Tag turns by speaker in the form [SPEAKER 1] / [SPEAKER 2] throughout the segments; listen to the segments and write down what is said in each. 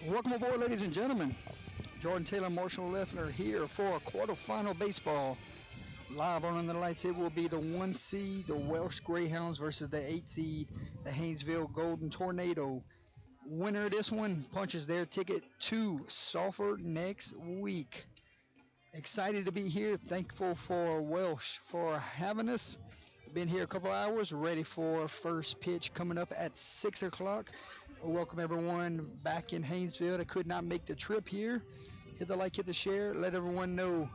[SPEAKER 1] Welcome aboard, ladies and gentlemen. Jordan Taylor, Marshall Leffler here for quarterfinal baseball. Live on Under the Lights, it will be the 1 seed, the Welsh Greyhounds, versus the 8 seed, the Haynesville Golden Tornado. Winner of this one punches their ticket to Sulphur next week. Excited to be here. Thankful for Welsh for having us. Been here a couple hours, ready for first pitch coming up at 6 o'clock. Welcome everyone back in Haynesville that could not make the trip here. Hit the like, hit the share, let everyone know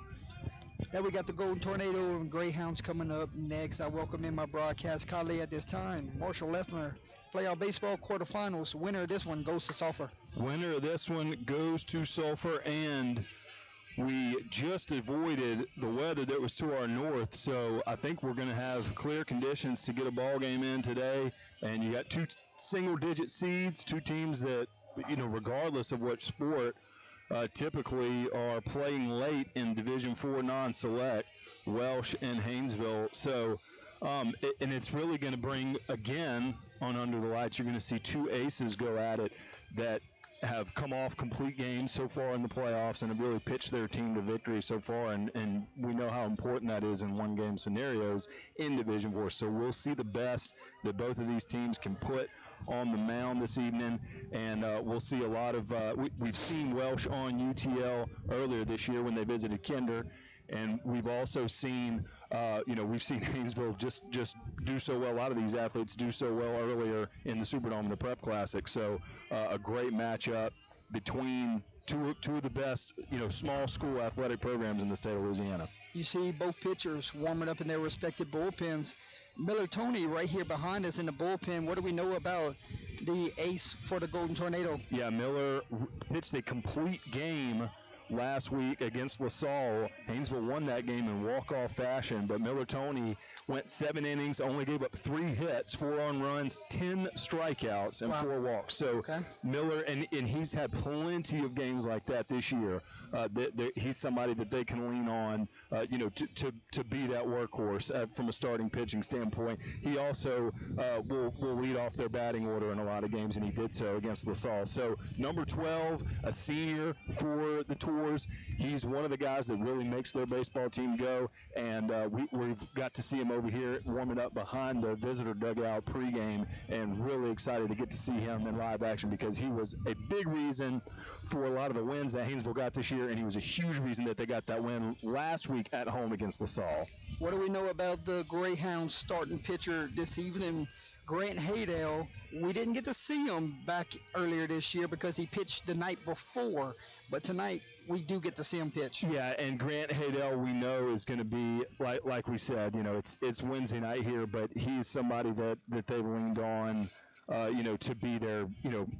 [SPEAKER 1] that we got the Golden Tornado and Greyhounds coming up next. I welcome in my broadcast colleague at this time, Marshall Leffler. Playoff baseball quarterfinals. Winner of this one goes to Sulphur.
[SPEAKER 2] Winner of this one goes to Sulphur, and we just avoided the weather that was to our north, so I think we're going to have clear conditions to get a ball game in today. And you got two single-digit seeds, two teams that, regardless of what sport, typically are playing late in Division IV non-select, Welsh and Haynesville. So, and it's really going to bring, again, on Under the Lights, you're going to see two aces go at it that have come off complete games so far in the playoffs and have really pitched their team to victory so far, and we know how important that is in one-game scenarios in Division IV. So we'll see the best that both of these teams can put on the mound this evening, and we'll see a lot of we've seen Welsh on UTL earlier this year when they visited Kinder, and we've also seen we've seen Haynesville just do so well. A lot of these athletes do so well earlier in the Superdome and the Prep Classic. So a great matchup between two of the best small school athletic programs in the state of Louisiana.
[SPEAKER 1] You see both pitchers warming up in their respective bullpens. Miller Tony right here behind us in the bullpen. What do we know about the ace for the Golden Tornado?
[SPEAKER 2] Yeah, Miller pitched a complete game last week against LaSalle. Haynesville won that game in walk-off fashion, but Miller Tony went 7 innings, only gave up 3 hits, 4 earned runs, 10 strikeouts, and 4 walks. So Miller, and he's had plenty of games like that this year. He's somebody that they can lean on, to be that workhorse from a starting pitching standpoint. He also will lead off their batting order in a lot of games, and he did so against LaSalle. So number 12, a senior for the Tour. He's one of the guys that really makes their baseball team go, and we've got to see him over here warming up behind the visitor dugout pregame, and really excited to get to see him in live action because he was a big reason for a lot of the wins that Haynesville got this year, and he was a huge reason that they got that win last week at home against LaSalle.
[SPEAKER 1] What do we know about the Greyhounds starting pitcher this evening? Grant Haydell, we didn't get to see him back earlier this year because he pitched the night before, but tonight we do get to see him pitch.
[SPEAKER 2] Yeah, and Grant Haydell we know is going to be, like we said, it's Wednesday night here, but he's somebody that they've leaned on, to be their,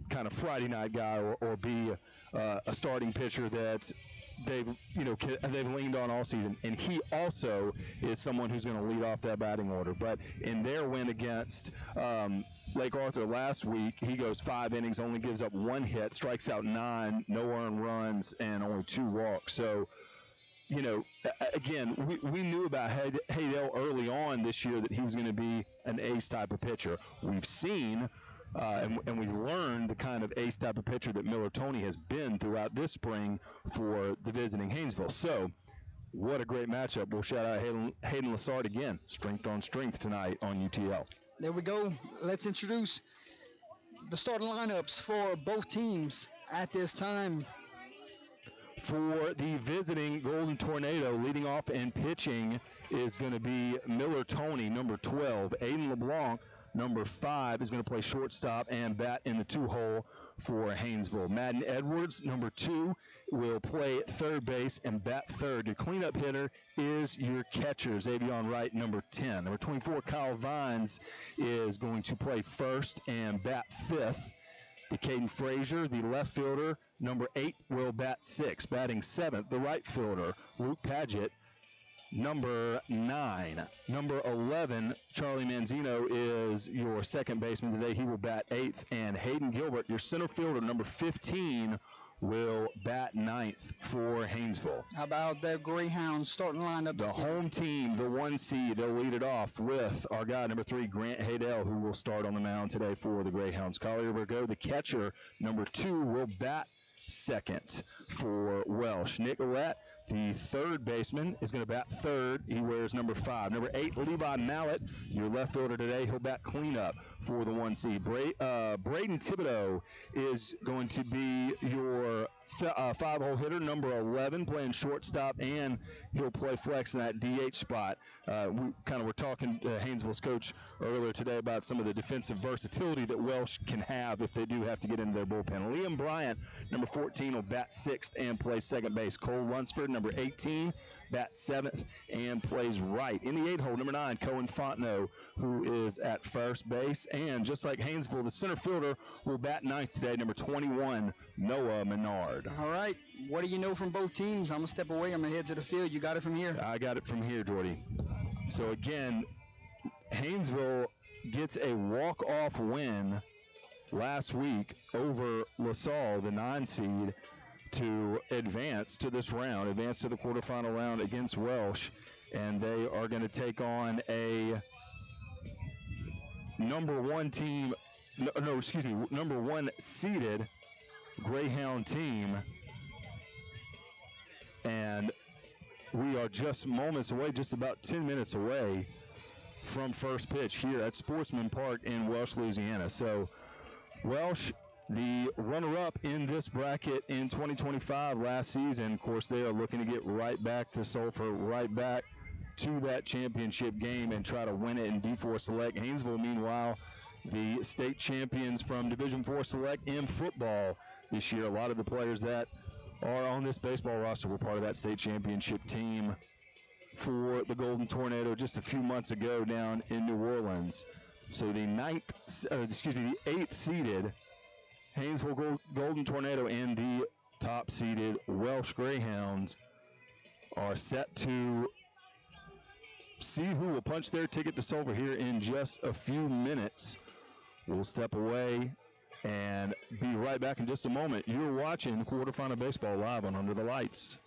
[SPEAKER 2] kind of Friday night guy or be a starting pitcher that they've leaned on all season. And he also is someone who's going to lead off that batting order. But in their win against Lake Arthur last week, he goes 5 innings, only gives up 1 hit, strikes out 9, no earned runs, and only 2 walks. So, again, we knew about Haydell early on this year that he was going to be an ace type of pitcher. We've seen and we've learned the kind of ace type of pitcher that Miller Tony has been throughout this spring for the visiting Haynesville. So, what a great matchup. We'll shout out Hayden Lassard again. Strength on strength tonight on UTL.
[SPEAKER 1] There we go. Let's introduce the starting lineups for both teams at this time.
[SPEAKER 2] For the visiting Golden Tornado, leading off and pitching is going to be Miller Tony, number 12. Aiden LeBlanc, number 5, is going to play shortstop and bat in the 2-hole for Haynesville. Madden Edwards, number 2, will play third base and bat third. Your cleanup hitter is your catcher, Xavion Wright, number 10. Number 24, Kyle Vines, is going to play first and bat fifth. Caden Frazier, the left fielder, number 8, will bat 6. Batting 7th, the right fielder, Luke Paget, number 9. Number 11, Charlie Manzino, is your second baseman today. He will bat 8th. And Hayden Gilbert, your center fielder, number 15, will bat 9th for Haynesville.
[SPEAKER 1] How about the Greyhounds starting lineup?
[SPEAKER 2] The home team, the 1 seed, they'll lead it off with our guy, number 3, Grant Haydell, who will start on the mound today for the Greyhounds. Collier Burgo, the catcher, number 2, will bat second for Welsh. Nick Orett, the third baseman, is going to bat third. He wears number 5. Number 8, Levi Mallett, your left fielder today. He'll bat cleanup for the 1 seed. Braden Thibodeau is going to be your 5-hole hitter, number 11, playing shortstop, and he'll play flex in that DH spot. We kind of were talking to Haynesville's coach earlier today about some of the defensive versatility that Welsh can have if they do have to get into their bullpen. Liam Bryant, number 14, will bat 6th and play second base. Cole Lunsford, number 18, bats 7th and plays right. In the 8-hole, number 9, Cohen Fontenot, who is at first base. And just like Haynesville, the center fielder will bat 9th today, number 21, Noah Menard.
[SPEAKER 1] All right, what do you know from both teams? I'm going to step away. I'm going to head to the field. You got it from here?
[SPEAKER 2] I got it from here, Jordy. So again, Haynesville gets a walk-off win last week over LaSalle, the 9 seed, to advance to this round, advance to the quarterfinal round against Welsh, and they are going to take on a number 1 seeded Greyhound team, and we are just moments away, just about 10 minutes away from first pitch here at Sportsman Park in Welsh, Louisiana. So Welsh, the runner-up in this bracket in 2025 last season, of course, they are looking to get right back to Sulphur, right back to that championship game and try to win it in D4 Select. Haynesville, meanwhile, the state champions from Division IV Select in football this year. A lot of the players that are on this baseball roster were part of that state championship team for the Golden Tornado just a few months ago down in New Orleans. So the 8th seeded Haynesville Golden Tornado and the top seeded Welsh Greyhounds are set to see who will punch their ticket to Sulphur here in just a few minutes. We'll step away and be right back in just a moment. You're watching Quarterfinal Baseball live on Under the Lights.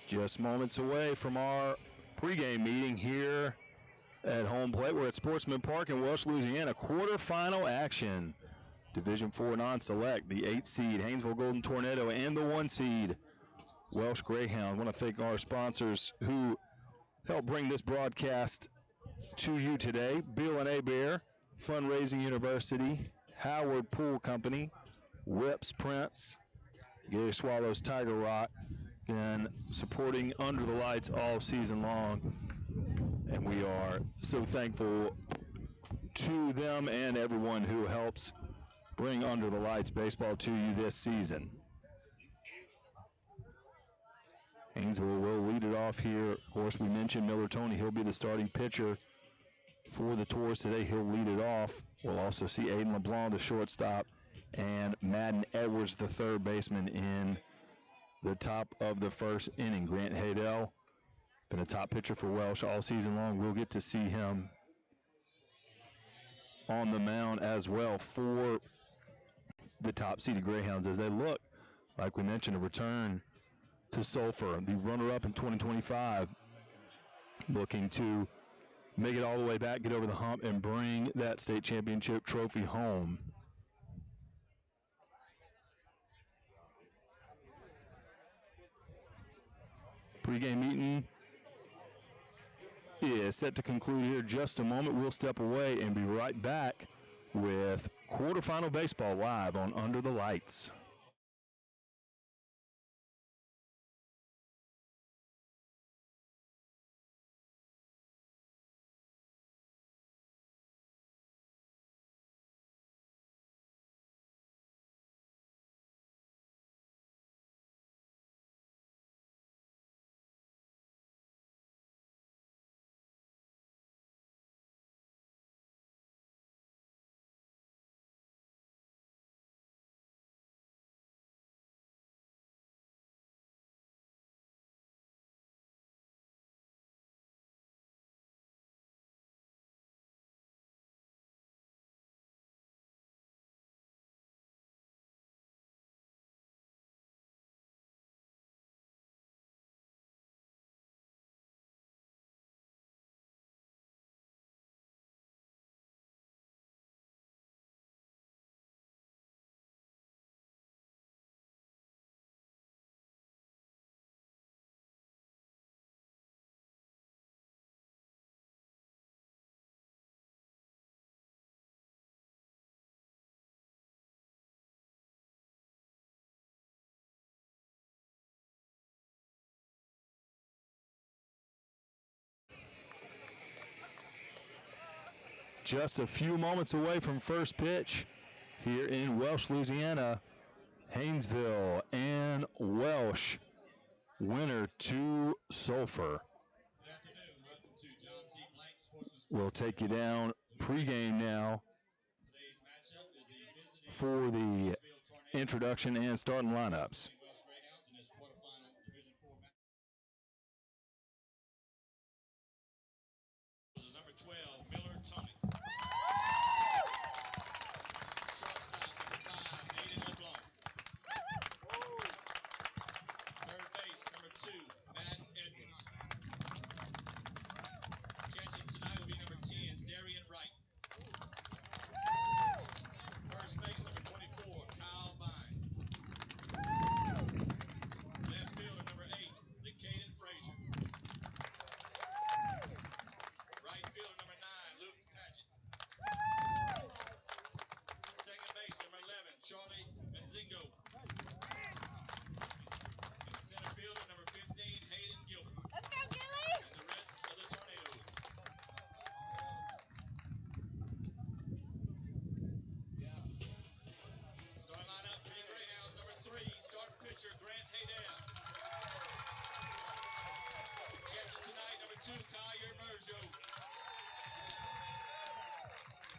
[SPEAKER 2] Just moments away from our pregame meeting here at home plate. We're at Sportsman Park in Welsh, Louisiana. Quarterfinal action. Division IV non-select. The 8 seed Haynesville Golden Tornado and the 1 seed Welsh Greyhound. I want to thank our sponsors who helped bring this broadcast to you today. Bill and Bear, Fundraising University, Howard Pool Company, Whips Prince, Gary Swallows Tiger Rock, and supporting Under the Lights all season long. And we are so thankful to them and everyone who helps bring Under the Lights baseball to you this season. Haynesville will lead it off here. Of course, we mentioned Miller Tony. He'll be the starting pitcher for the Tours today. He'll lead it off. We'll also see Aiden LeBlanc, the shortstop, and Madden Edwards, the third baseman, in the top of the first inning. Grant Haydell Been a top pitcher for Welsh all season long. We'll get to see him on the mound as well for the top-seeded Greyhounds as they look, like we mentioned, a return to Sulphur, the runner-up in 2025, looking to make it all the way back, get over the hump, and bring that state championship trophy home. Pre-game meeting is set to conclude here in just a moment. We'll step away and be right back with quarterfinal baseball live on Under the Lights. Just a few moments away from first pitch here in Welsh, Louisiana. Haynesville and Welsh, winner to Sulphur.
[SPEAKER 3] Good afternoon. Welcome to John C. Blank Sportsman's
[SPEAKER 2] We'll take you down pregame now
[SPEAKER 3] Today's matchup is the visiting
[SPEAKER 2] for the
[SPEAKER 3] Haynesville Tornadoes
[SPEAKER 2] introduction and starting lineups.
[SPEAKER 3] Welsh Greyhounds in this quarterfinal Division 4 match. This is number 12, Miller Tony. Shortstop, number 5, Aiden Oblong. Third base, number 2, Madden Edwards. Catching tonight will be number 10, Zarian Wright. First base, number 24, Kyle Vines. Left fielder, number 8, Caden Frazier. Right fielder, number 9, Luke Paget. Second base, number 11, Charlie Benzingo. And center fielder, number 15, Hayden Gilbert.
[SPEAKER 4] Let's go, Gilly!
[SPEAKER 3] And the rest of the Tornadoes. Starting lineup for the Greyhounds, number 3, starting pitcher, Grant Haydell. Catching tonight, number 2, Collier Merjo.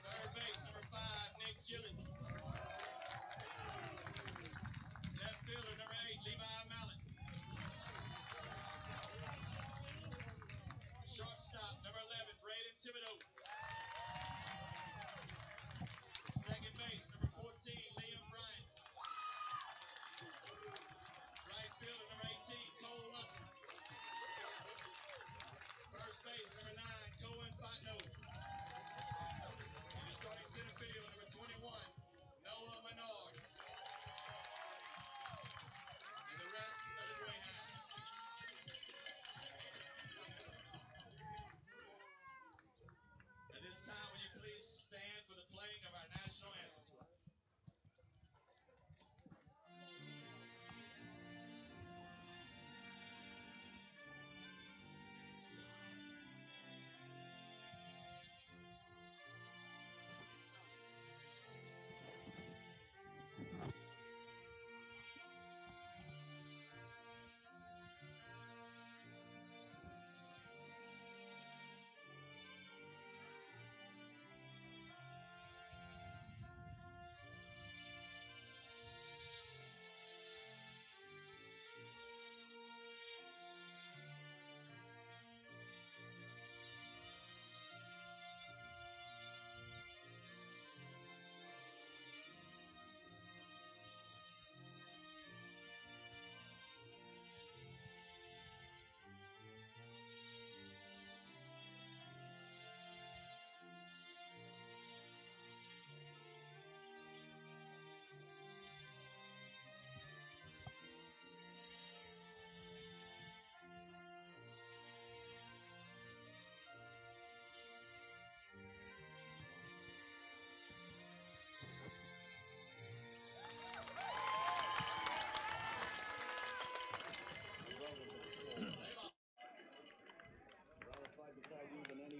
[SPEAKER 3] Third base, number 5, Nick Gillett. Left fielder, number 8, Levi Mallet. Shortstop, number 11, Braden Thibodeau. Second base, number 14, Liam Bryant. Right fielder, number 18, Cole Lunsford. First base, number 9, Cohen Fontenot. And your starting center field, number 21,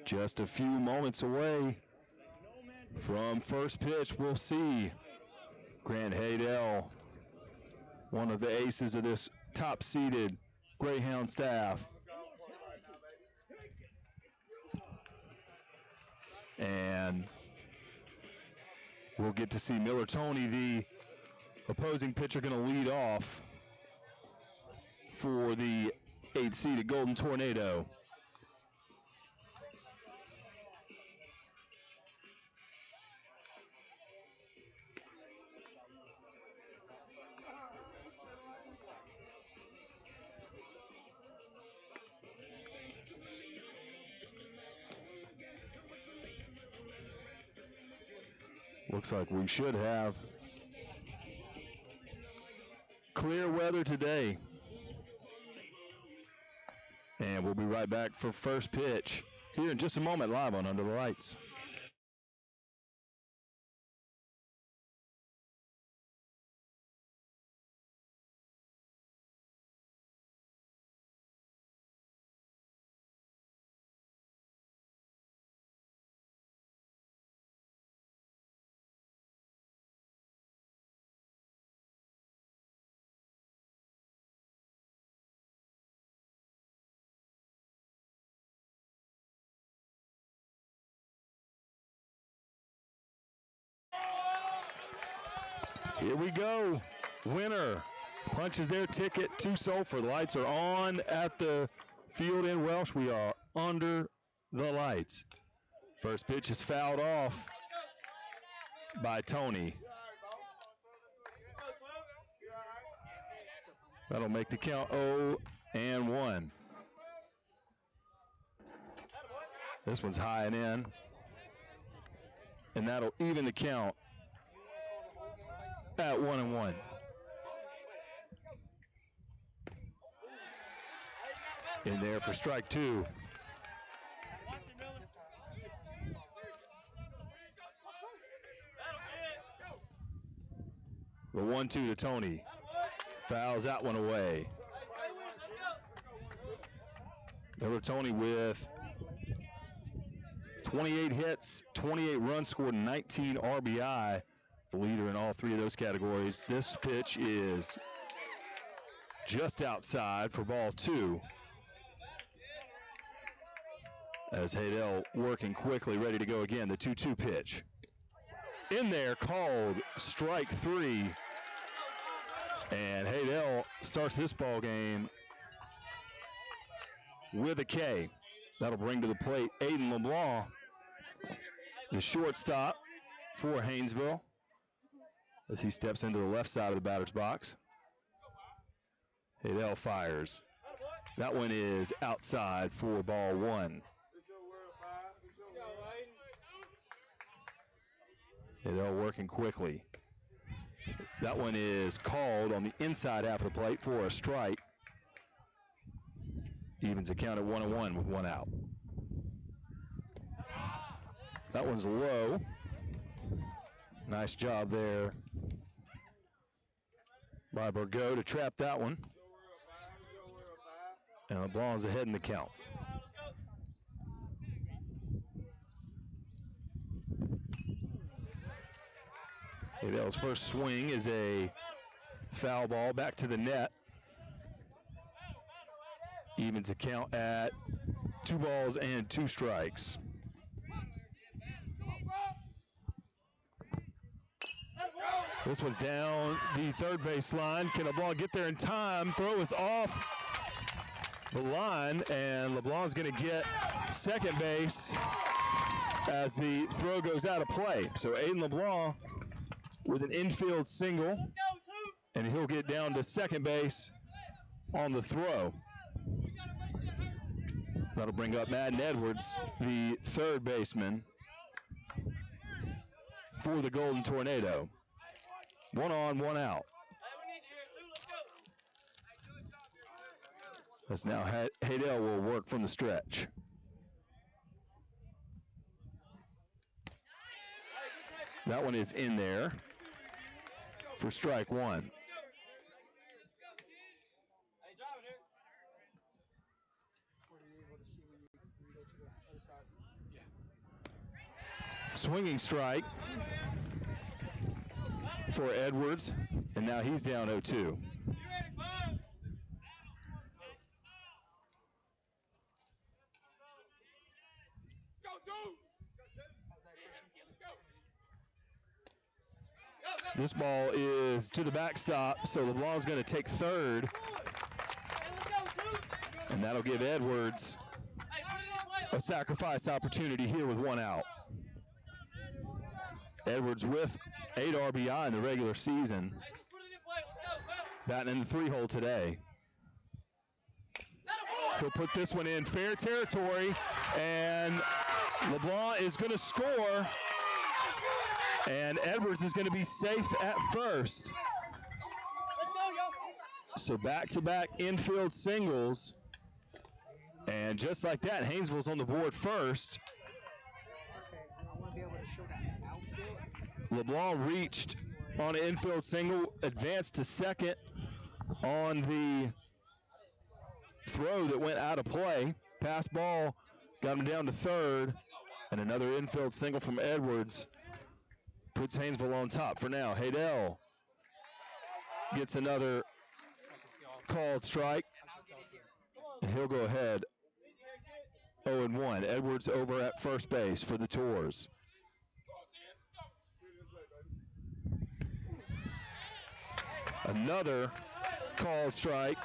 [SPEAKER 2] Just a few moments away from first pitch, we'll see Grant Haydell, one of the aces of this top-seeded Greyhound staff. And we'll get to see Miller Toney, the opposing pitcher, going to lead off for the 8th-seeded Golden Tornado. Looks like we should have clear weather today. And we'll be right back for first pitch here in just a moment, live on Under the Lights. Here we go. Winner punches their ticket to Sulphur. The lights are on at the field in Welsh. We are under the lights. First pitch is fouled off by Toney. That'll make the count 0-1. This one's high and in. And that'll even the count at 1-1. In there for strike two. The 1-2 to Toney. Fouls that one away. Miller Toney with 28 hits, 28 runs scored, 19 RBI. The leader in all three of those categories. This pitch is just outside for ball two. As Haydell working quickly, ready to go again. The 2-2 pitch. In there, called strike three. And Haydell starts this ball game with a K. That'll bring to the plate Aiden LeBlanc, the shortstop for Haynesville, as he steps into the left side of the batter's box. Haydell fires. That one is outside for ball one. Haydell working quickly. That one is called on the inside half of the plate for a strike. Evens the count at 1-1 with one out. That one's low. Nice job there by Burgo to trap that one. And LeBlanc's ahead in the count. Haydell's first swing is a foul ball back to the net. Evens the count at 2 balls and 2 strikes. This one's down the third base line. Can LeBlanc get there in time? Throw is off the line, and LeBlanc's going to get second base as the throw goes out of play. So Aiden LeBlanc with an infield single, and he'll get down to second base on the throw. That'll bring up Madden Edwards, the third baseman for the Golden Tornado. 1 on, 1 out. As now Haydell will work from the stretch. That one is in there for strike one. Swinging strike for Edwards, and now he's down 0-2. This ball is to the backstop, so LeBlanc's going to take third, and that'll give Edwards a sacrifice opportunity here with one out. Edwards with 8 RBI in the regular season, batting in the 3-hole today. He'll put this one in fair territory, and LeBlanc is going to score, and Edwards is going to be safe at first. So back-to-back infield singles, and just like that, Haynesville's on the board first. LeBlanc reached on an infield single, advanced to second on the throw that went out of play. Pass ball got him down to third, and another infield single from Edwards puts Haynesville on top for now. Haydel gets another called strike, and he'll go ahead 0-1. Edwards over at first base for the Tours. Another called strike,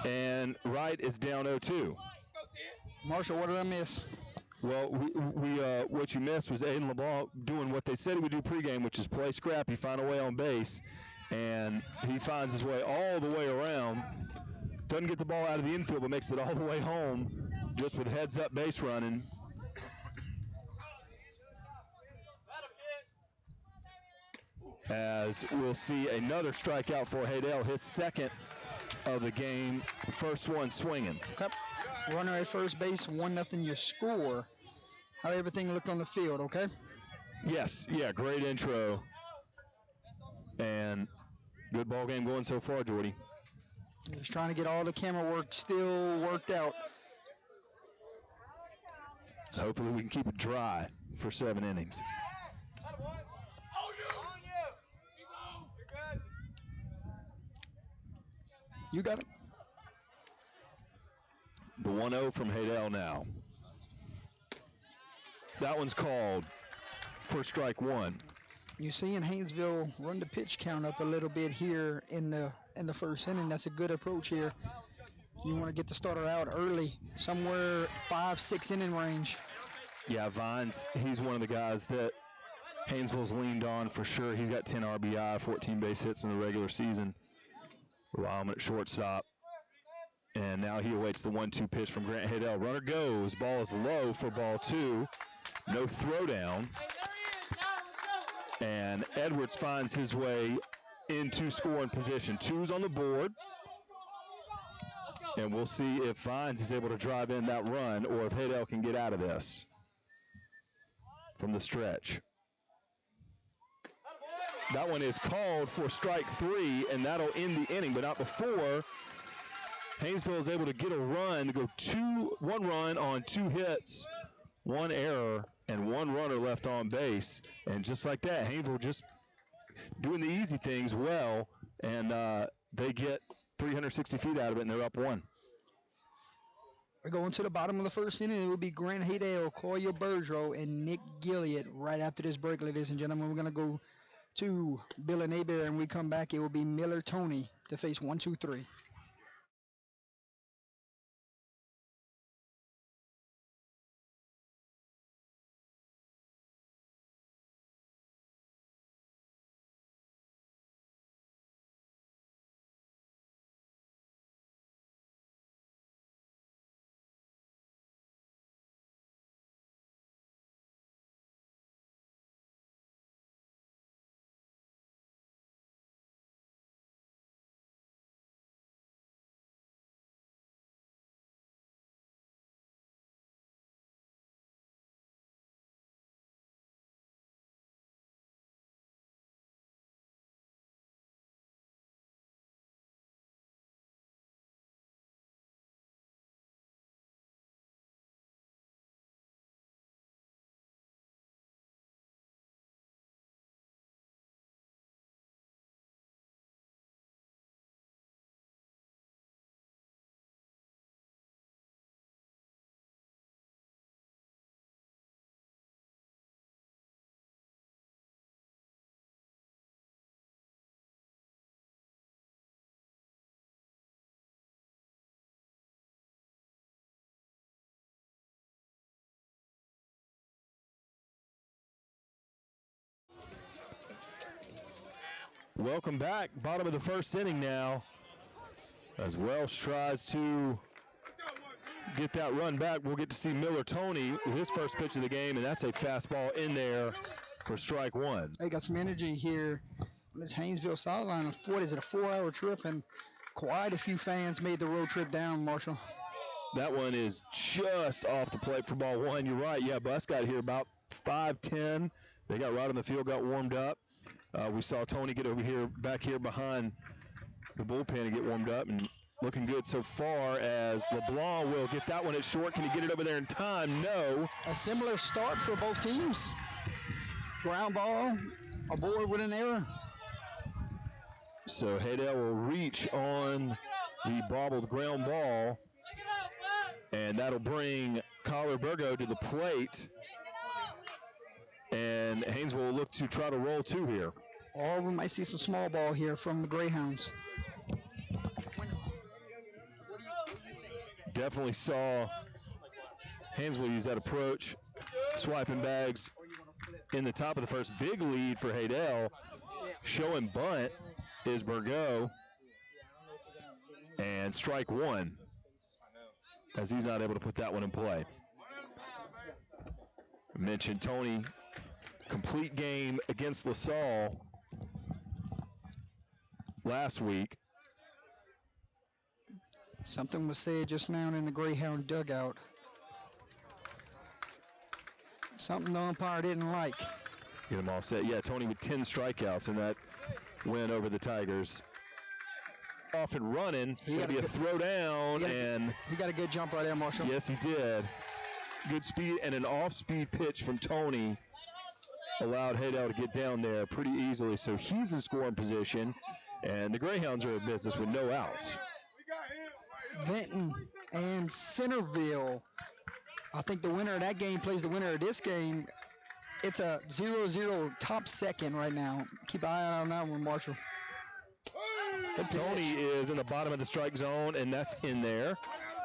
[SPEAKER 2] and Wright is down 0-2.
[SPEAKER 1] Marshall, what did I miss?
[SPEAKER 2] Well, what you missed was Aiden LeBlanc doing what they said he would do pregame, which is play scrappy, find a way on base, and he finds his way all the way around. Doesn't get the ball out of the infield, but makes it all the way home just with heads-up base running. As we'll see another strikeout for Haydel, his second of the game, first one swinging.
[SPEAKER 1] Okay. Runner at first base, 1-0 your score. How everything looked on the field, okay?
[SPEAKER 2] Yes, yeah, great intro. And good ball game going so far, Jordy.
[SPEAKER 1] Just trying to get all the camera work still worked out.
[SPEAKER 2] Hopefully we can keep it dry for 7 innings.
[SPEAKER 1] You got it.
[SPEAKER 2] The 1-0 from Haydel now. That one's called for strike one.
[SPEAKER 1] You seeing Haynesville run the pitch count up a little bit here in the first inning. That's a good approach here. You want to get the starter out early, somewhere 5-6 inning range.
[SPEAKER 2] Yeah, Vines, he's one of the guys that Haynesville's leaned on for sure. He's got 10 RBI, 14 base hits in the regular season. Rely him at shortstop. And now he awaits the 1-2 pitch from Grant Haydel. Runner goes. Ball is low for ball 2. No throwdown. And Edwards finds his way into scoring position. 2's on the board. And we'll see if Vines is able to drive in that run or if Haydel can get out of this from the stretch. That one is called for strike 3, and that'll end the inning, but not before Haynesville is able to get a run, to go 1 run on 2 hits, 1 error, and 1 runner left on base. And just like that, Haynesville just doing the easy things well, and they get 360 feet out of it, and they're up 1.
[SPEAKER 1] We're going to the bottom of the first inning. It will be Grant Haydel, Collier Bergeron, and Nick Gilliard right after this break, ladies and gentlemen. We're going to go to Bill and Aber, and we come back. It will be Miller Tony to face 1, 2, 3.
[SPEAKER 2] Welcome back. Bottom of the first inning now. As Welsh tries to get that run back, we'll get to see Miller Tony with his first pitch of the game, and that's a fastball in there for strike one.
[SPEAKER 1] They got some energy here on this Haynesville sideline. What is it, a 4-hour trip? And quite a few fans made the road trip down, Marshall.
[SPEAKER 2] That one is just off the plate for ball one. You're right. Yeah, Bus got here about 5:10. They got right on the field, got warmed up. We saw Tony get over here, back here behind the bullpen and get warmed up, and looking good so far as LeBlanc will get that one at short. Can he get it over there in time? No.
[SPEAKER 1] A similar start for both teams. Ground ball, aboard with an error.
[SPEAKER 2] So Haydell will reach on the bobbled ground ball, and that'll bring Collar Burgo to the plate. And Haynesville will look to try to roll two here.
[SPEAKER 1] Or we might see some small ball here from the Greyhounds.
[SPEAKER 2] Definitely saw Haynesville use that approach, swiping bags in the top of the first. Big lead for Haydell. Showing bunt is Burgo. And strike one, as he's not able to put that one in play. I mentioned Tony, complete game against LaSalle last week.
[SPEAKER 1] Something was said just now in the Greyhound dugout. Something the umpire didn't like.
[SPEAKER 2] Get them all set. Yeah, Tony with 10 strikeouts in that win over the Tigers. Off and running. It'll be a throw down, and
[SPEAKER 1] he got a good jump right there, Marshall.
[SPEAKER 2] Yes, he did. Good speed and an off-speed pitch from Tony allowed Haydell to get down there pretty easily. So he's in scoring position, and the Greyhounds are in business with no outs.
[SPEAKER 1] Vinton and Centerville. I think the winner of that game plays the winner of this game. It's a 0-0 top second right now. Keep an eye on that one, Marshall.
[SPEAKER 2] Tony is in the bottom of the strike zone, and that's in there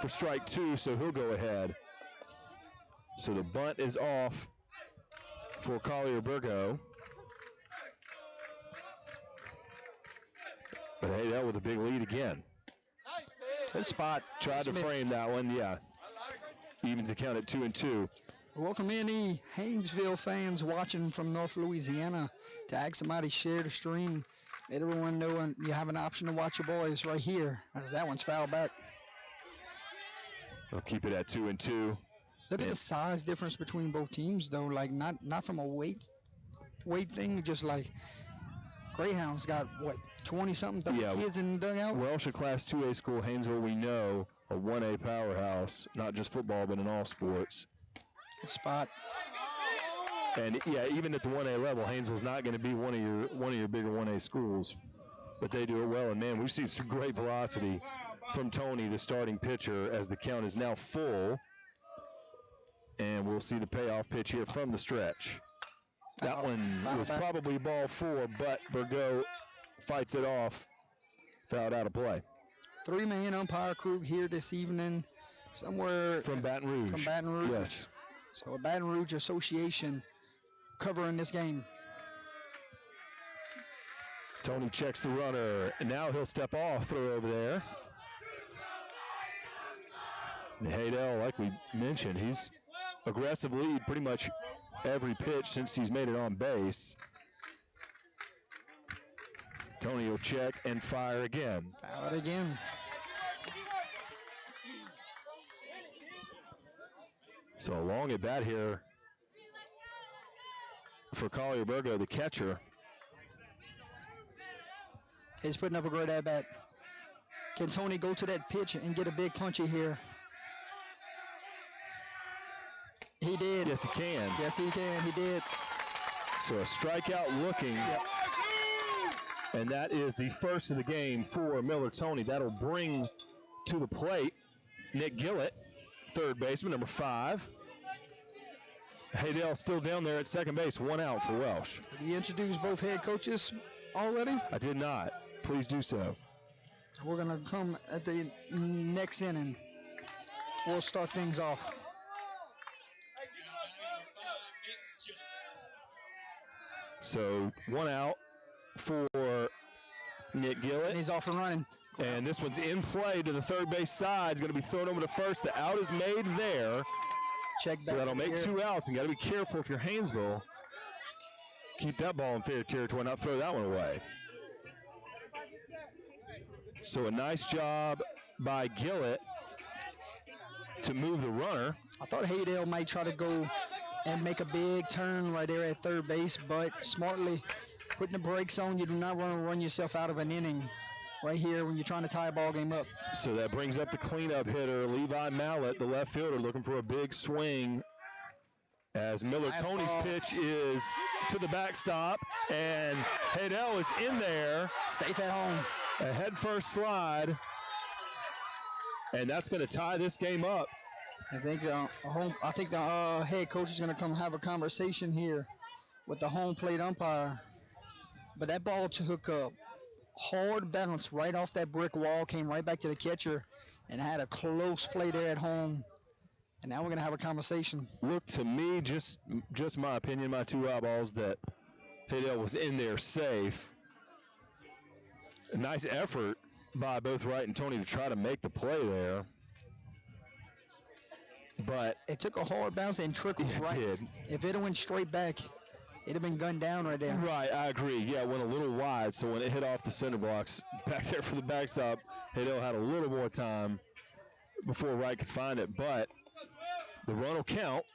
[SPEAKER 2] for strike two, so he'll go ahead. So the bunt is off for Collier Burgo. But Haydell with a big lead again.
[SPEAKER 1] Good spot.
[SPEAKER 2] Tried to frame that one, yeah. Evens the count at 2-2.
[SPEAKER 1] Welcome any Haynesville fans watching from North Louisiana to ask somebody share the stream. Let everyone know you have an option to watch your boys right here. As that one's fouled back.
[SPEAKER 2] They'll keep it at 2-2.
[SPEAKER 1] Look at the size difference between both teams, though. Like not from a weight thing, just like Greyhounds got what 20-something kids in the dugout.
[SPEAKER 2] Welsh, a Class 2A school. Haynesville, we know, a 1A powerhouse, not just football but in all sports.
[SPEAKER 1] Good spot.
[SPEAKER 2] And yeah, even at the 1A level, Haynesville's not going to be one of your bigger 1A schools, but they do it well. And man, we've seen some great velocity from Tony, the starting pitcher, as the count is now full. And we'll see the payoff pitch here from the stretch. That one was probably ball four, but Burgo fights it off, fouled out of play.
[SPEAKER 1] 3-man umpire crew here this evening, somewhere
[SPEAKER 2] from Baton Rouge.
[SPEAKER 1] From Baton Rouge.
[SPEAKER 2] Yes.
[SPEAKER 1] So a Baton Rouge association covering this game.
[SPEAKER 2] Tony checks the runner, and now he'll step off, throw over there. And Haydell, like we mentioned, he's aggressive lead pretty much every pitch since he's made it on base. Tony will check and fire again.
[SPEAKER 1] Foul it again.
[SPEAKER 2] So a long at bat here for Collier Burgo, the catcher.
[SPEAKER 1] He's putting up a great at bat. Can Tony go to that pitch and get a big punchy here? He did.
[SPEAKER 2] Yes, he can.
[SPEAKER 1] Yes, he can. He did.
[SPEAKER 2] So a strikeout looking.
[SPEAKER 1] Yep.
[SPEAKER 2] And that is the first of the game for Miller Tony. That'll bring to the plate Nick Gillett, third baseman, number 5. Haydell still down there at second base, 1 out for Welsh.
[SPEAKER 1] Did you introduce both head coaches already?
[SPEAKER 2] I did not. Please do so.
[SPEAKER 1] We're going to come at the next inning. We'll start things off.
[SPEAKER 2] So 1 out for Nick Gillett.
[SPEAKER 1] And he's off and running.
[SPEAKER 2] And this one's in play to the third base side. It's going to be thrown over to first. The out is made there.
[SPEAKER 1] Check
[SPEAKER 2] So
[SPEAKER 1] back
[SPEAKER 2] that'll make
[SPEAKER 1] here.
[SPEAKER 2] 2 outs. And got to be careful if you're Haynesville. Keep that ball in fair territory, not throw that one away. So a nice job by Gillett to move the runner.
[SPEAKER 1] I thought Haydale might try to go and make a big turn right there at third base, but smartly putting the brakes on. You do not want to run yourself out of an inning right here when you're trying to tie a ball game up.
[SPEAKER 2] So that brings up the cleanup hitter, Levi Mallett, the left fielder, looking for a big swing. As Miller Tony's pitch is to the backstop, and Haydel is in there.
[SPEAKER 1] Safe at home.
[SPEAKER 2] A head first slide, and that's going to tie this game up.
[SPEAKER 1] I think the head coach is going to come have a conversation here with the home plate umpire. But that ball took a hard bounce right off that brick wall, came right back to the catcher, and had a close play there at home. And now we're going to have a conversation.
[SPEAKER 2] Looked to me, just my opinion, my 2 eyeballs, that Haydel was in there safe. A nice effort by both Wright and Tony to try to make the play there. But
[SPEAKER 1] it took a hard bounce and trickled right.
[SPEAKER 2] It did.
[SPEAKER 1] If it went straight back, it'd have been gunned down right there.
[SPEAKER 2] Right, I agree. Yeah, it went a little wide, so when it hit off the center blocks back there for the backstop, Haydel had a little more time before Wright could find it. But the run will count.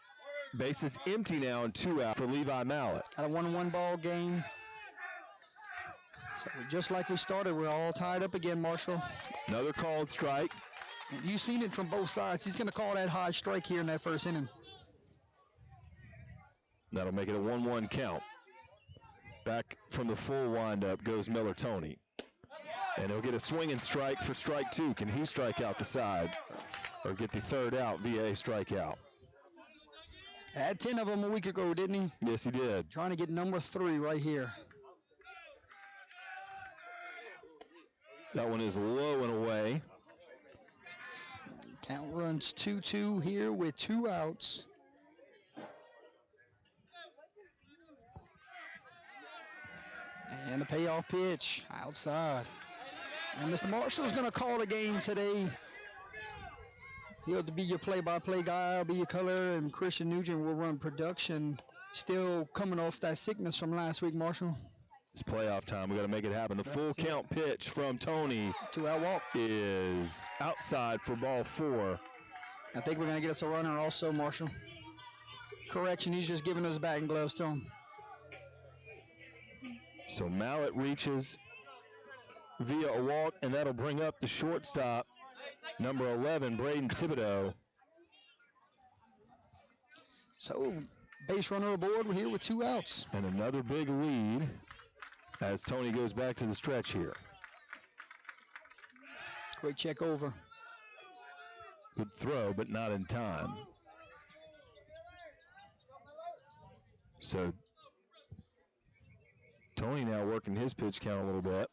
[SPEAKER 2] Base is empty now and 2 out for Levi Mallett.
[SPEAKER 1] Got a 1-1 ball game. So just like we started, we're all tied up again, Marshall.
[SPEAKER 2] Another called strike.
[SPEAKER 1] You've seen it from both sides. He's going to call that high strike here in that first inning.
[SPEAKER 2] That'll make it a 1-1 count. Back from the full windup goes Miller Tony. And he'll get a swing and strike for strike 2. Can he strike out the side or get the third out via a strikeout?
[SPEAKER 1] Had 10 of them a week ago, didn't he?
[SPEAKER 2] Yes, he did.
[SPEAKER 1] Trying to get number 3 right here.
[SPEAKER 2] That one is low and away.
[SPEAKER 1] Count runs 2-2 here with 2 outs. And the payoff pitch outside. And Mr. Marshall's going to call the game today. He'll be your play-by-play guy. I'll be your color, and Christian Nugent will run production. Still coming off that sickness from last week, Marshall.
[SPEAKER 2] It's playoff time. We got to make it happen. The full count pitch from Tony
[SPEAKER 1] 2-out walk
[SPEAKER 2] is outside for ball 4.
[SPEAKER 1] I think we're going to get us a runner also, Marshall. Correction, he's just giving us batting gloves to him.
[SPEAKER 2] So Mallett reaches via a walk, and that'll bring up the shortstop, number 11, Braden Thibodeau.
[SPEAKER 1] So base runner aboard. We're here with 2 outs.
[SPEAKER 2] And another big lead as Tony goes back to the stretch here.
[SPEAKER 1] Quick check over.
[SPEAKER 2] Good throw, but not in time. So Tony now working his pitch count a little bit.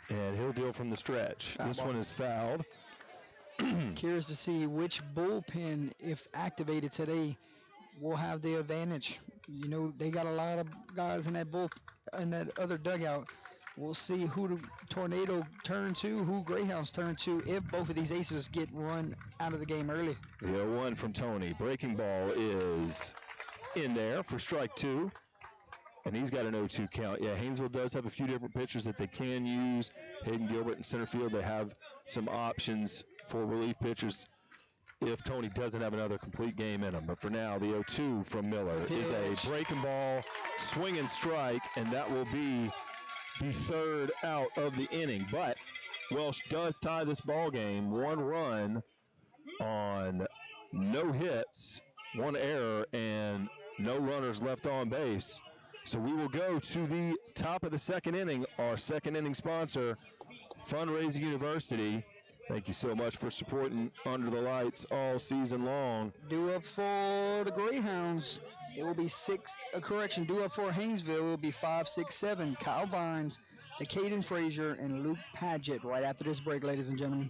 [SPEAKER 2] And he'll deal from the stretch. This one is fouled.
[SPEAKER 1] Curious to see which bullpen, if activated today, will have the advantage. You know, they got a lot of guys in that in that other dugout. We'll see who the Tornado turn to, who Greyhounds turn to, if both of these aces get run out of the game early.
[SPEAKER 2] The 0-1 from Tony. Breaking ball is in there for strike 2. And he's got an 0-2 count. Yeah, Haynesville does have a few different pitchers that they can use. Hayden Gilbert in center field, they have some options for relief pitchers if Tony doesn't have another complete game in him. But for now, the 0-2 from Miller is a breaking ball, swing and strike, and that will be the third out of the inning. But Welsh does tie this ball game. 1 run on no hits, 1 error, and no runners left on base. So we will go to the top of the second inning. Our second inning sponsor, Fundraising University. Thank you so much for supporting Under the Lights all season long.
[SPEAKER 1] Due up for the Greyhounds, it will be 6, due up for Haynesville, it will be 5, 6, 7. Kyle Vines, Caden Frazier, and Luke Padgett right after this break, ladies and gentlemen.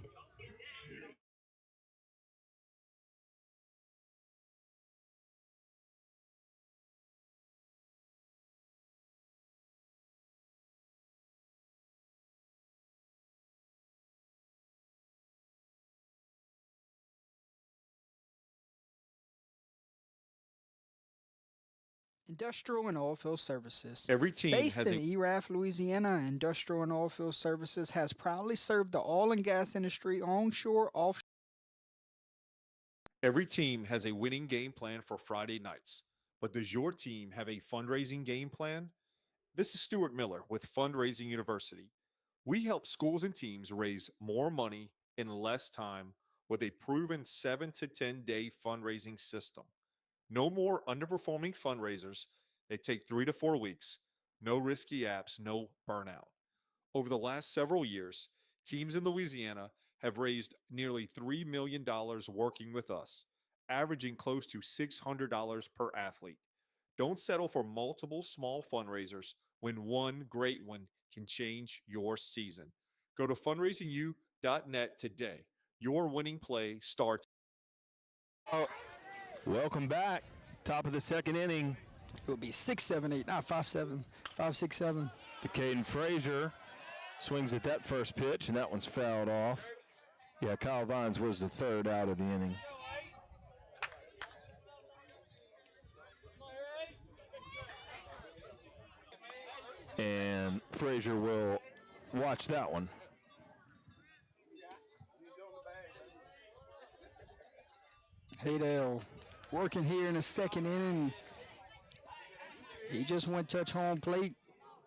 [SPEAKER 1] Industrial and Oilfield Services.
[SPEAKER 4] Every team
[SPEAKER 1] Based
[SPEAKER 4] has
[SPEAKER 1] in
[SPEAKER 4] a
[SPEAKER 1] Erath, Louisiana, Industrial and Oilfield Services has proudly served the oil and gas industry onshore, offshore.
[SPEAKER 4] Every team has a winning game plan for Friday nights. But does your team have a fundraising game plan? This is Stuart Miller with Fundraising University. We help schools and teams raise more money in less time with a proven 7 to 10-day fundraising system. No more underperforming fundraisers. They take 3 to 4 weeks. No risky apps, no burnout. Over the last several years, teams in Louisiana have raised nearly $3 million working with us, averaging close to $600 per athlete. Don't settle for multiple small fundraisers when one great one can change your season. Go to fundraisingu.net today. Your winning play starts.
[SPEAKER 2] Welcome back. Top of the second inning.
[SPEAKER 1] It will be 6-7-8, not 5-7, 5-6-7.
[SPEAKER 2] Caden Frazier swings at that first pitch, and that one's fouled off. Yeah, Kyle Vines was the third out of the inning. And Frazier will watch that one.
[SPEAKER 1] Haydale working here in the second inning. He just went touch home plate,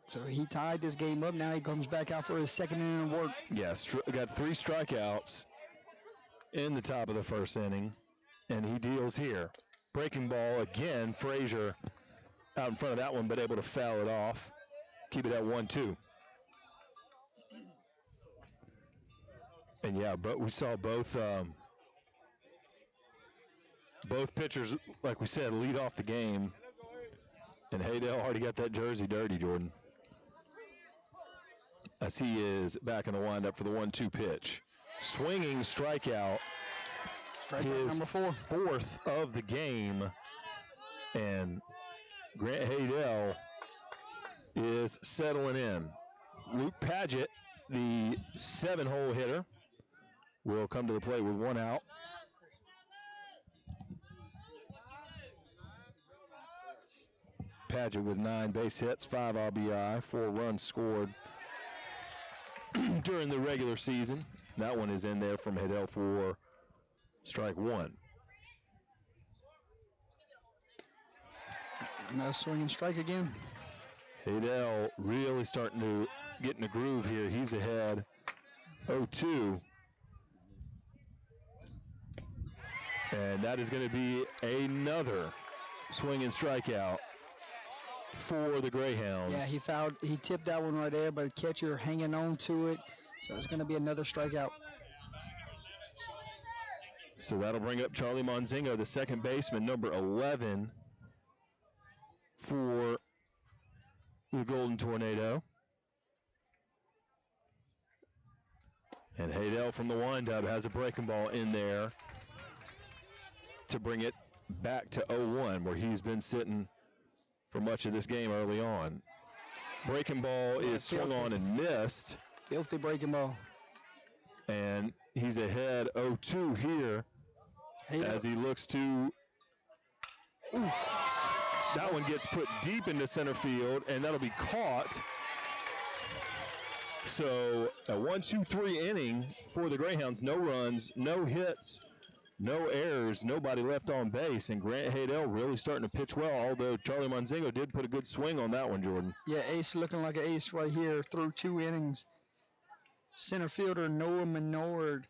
[SPEAKER 1] so he tied this game up. Now he comes back out for his second inning work.
[SPEAKER 2] Yes, got 3 strikeouts in the top of the first inning, and he deals here. Breaking ball again, Frazier out in front of that one, but able to foul it off. Keep it at 1-2. And yeah, but we saw both pitchers, like we said, lead off the game. And Haydale already got that jersey dirty, Jordan. As he is back in the windup for the 1-2 pitch. Swinging strikeout.
[SPEAKER 1] Strikeout number 4.
[SPEAKER 2] Fourth of the game. And Grant Haydale is settling in. Luke Paget, the 7-hole hitter, will come to the plate with 1 out. Paget with 9 base hits, 5 RBI, 4 runs scored during the regular season. That one is in there from Haydale for strike 1.
[SPEAKER 1] Now swing and strike again.
[SPEAKER 2] Haydale really starting to get in the groove here. He's ahead 0-2. And that is going to be another swing and strikeout for the Greyhounds.
[SPEAKER 1] Yeah, he tipped that one right there, but catcher hanging on to it. So it's going to be another strikeout.
[SPEAKER 2] So that'll bring up Charlie Monzingo, the second baseman, number 11 for the Golden Tornado. And Haydale from the windup has a breaking ball in there to bring it back to 0-1, where he's been sitting for much of this game early on. Breaking ball is swung on and missed.
[SPEAKER 1] Filthy breaking ball.
[SPEAKER 2] And he's ahead 0-2 here as he looks to. That one gets put deep into center field, and that'll be caught. So a 1-2-3 inning for the Greyhounds. No runs, no hits, no errors, nobody left on base, and Grant Haydale really starting to pitch well, although Charlie Monzingo did put a good swing on that one, Jordan.
[SPEAKER 1] Yeah, ace looking like an ace right here through 2 innings. Center fielder Noah Menard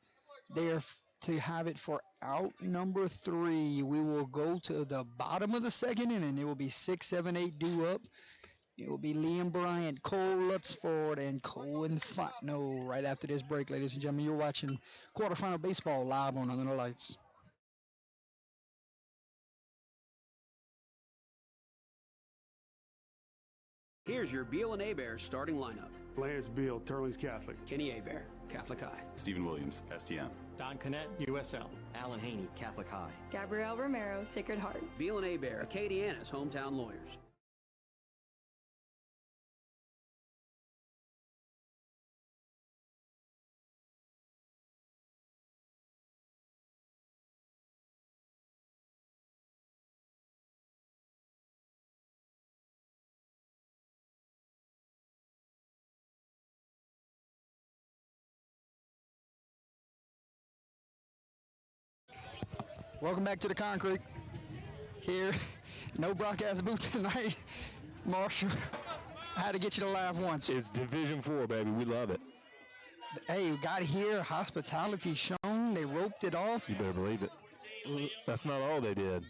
[SPEAKER 1] there to have it for out number 3. We will go to the bottom of the second inning. It will be 6-7-8 due up. It will be Liam Bryant, Cole Lutzford, and Cohen Fontenot right after this break, ladies and gentlemen. You're watching Quarterfinal Baseball live on Under the Lights.
[SPEAKER 5] Here's your Beal and Abear starting lineup.
[SPEAKER 6] Lance Beal, Turlings Catholic.
[SPEAKER 5] Kenny Abear, Catholic High.
[SPEAKER 7] Stephen Williams, STM.
[SPEAKER 6] Don Connett, USL.
[SPEAKER 8] Alan Haney, Catholic High.
[SPEAKER 9] Gabrielle Romero, Sacred Heart.
[SPEAKER 5] Beal and Abear, Acadiana's hometown lawyers.
[SPEAKER 1] Welcome back to the concrete. Here, no broadcast booth tonight. Marshall, I had to get you to laugh once.
[SPEAKER 2] It's Division 4, baby. We love it.
[SPEAKER 1] Hey, we got here, hospitality shown. They roped it off,
[SPEAKER 2] You better believe it. That's not all they did.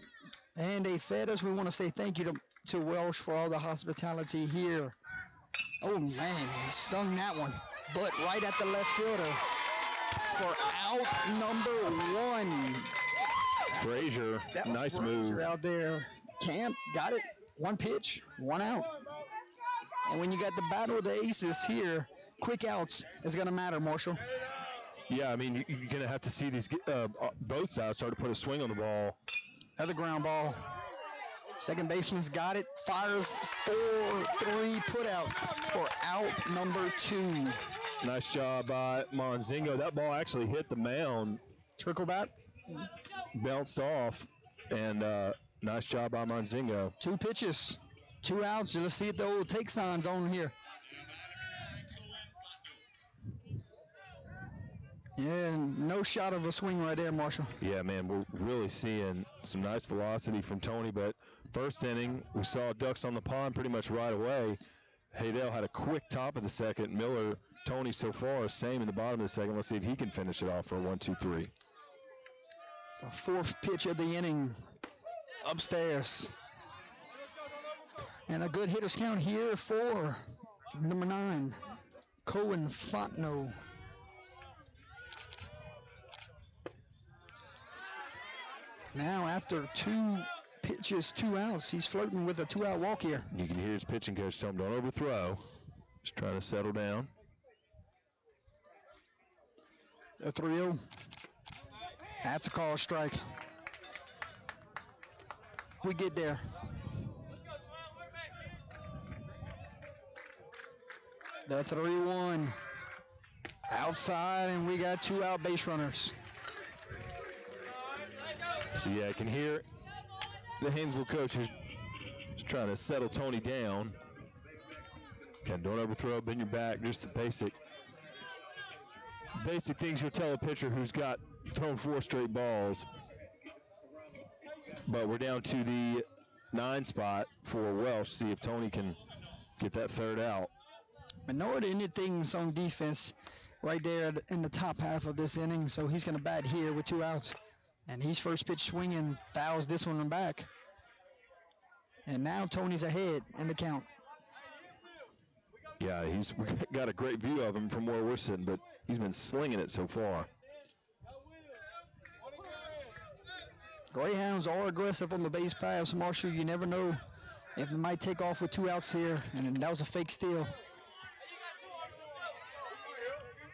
[SPEAKER 1] and they fed us. We want to say thank you to Welsh for all the hospitality here. Oh, man, he stung that one. But right at the left fielder for out number 1.
[SPEAKER 2] Frazier,
[SPEAKER 1] That was
[SPEAKER 2] nice
[SPEAKER 1] Frazier
[SPEAKER 2] move.
[SPEAKER 1] out there. Camp got it. 1 pitch, 1 out. And when you got the battle of the aces here, quick outs is going to matter, Marshall.
[SPEAKER 2] Yeah, I mean, you're going to have to see these both sides start to put a swing on the ball.
[SPEAKER 1] Another ground ball. Second baseman's got it. Fires 4-3 put out for out number 2.
[SPEAKER 2] Nice job by Monzingo. That ball actually hit the mound,
[SPEAKER 1] Trickle back.
[SPEAKER 2] bounced off, and nice job by Monzingo.
[SPEAKER 1] 2 pitches. 2 outs. Let's see if the old take signs on here. Yeah, no shot of a swing right there, Marshall.
[SPEAKER 2] Yeah, man, we're really seeing some nice velocity from Tony, but first inning, we saw ducks on the pond pretty much right away. Haydell had a quick top of the second. Miller, Tony so far, same in the bottom of the second. Let's see if he can finish it off for a 1-2-3.
[SPEAKER 1] The 4th pitch of the inning. Upstairs. And a good hitter's count here for number 9, Cohen Fontenot. Now, after 2 pitches, 2 outs, he's flirting with a 2-out walk here.
[SPEAKER 2] You can hear his pitching coach tell him, don't overthrow. Just trying to settle down.
[SPEAKER 1] A 3-0. That's a call strike. We get there. The 3-1. Outside, and we got 2 out base runners.
[SPEAKER 2] So, yeah, I can hear the Haynesville coach is trying to settle Tony down. And don't overthrow, bend your back, just the basic things you'll tell a pitcher who's got thrown 4 straight balls. But we're down to the 9 spot for Welsh. See if Tony can get that 3rd out.
[SPEAKER 1] Menard ended things on defense right there in the top half of this inning, so he's going to bat here with 2 outs. And he's first pitch swinging, fouls this one back. And now Tony's ahead in the count.
[SPEAKER 2] Yeah, we got a great view of him from where we're sitting, but he's been slinging it so far.
[SPEAKER 1] Greyhounds are aggressive on the base paths, Marshall. You never know if it might take off with 2 outs here, and that was a fake steal.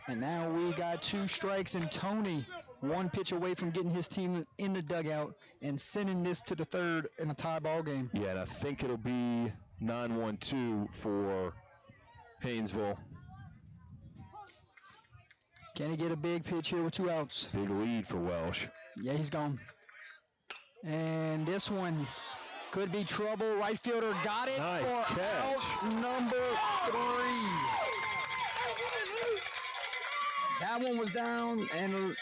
[SPEAKER 1] And now we got 2 strikes, and Tony 1 pitch away from getting his team in the dugout and sending this to the 3rd in a tie ball game.
[SPEAKER 2] Yeah, and I think it'll be 9-1-2 for Haynesville.
[SPEAKER 1] Can he get a big pitch here with 2 outs?
[SPEAKER 2] Big lead for Welsh.
[SPEAKER 1] Yeah, he's gone. And this one could be trouble. Right fielder got it
[SPEAKER 2] Nice
[SPEAKER 1] for
[SPEAKER 2] catch.
[SPEAKER 1] out number 3. That one was down, and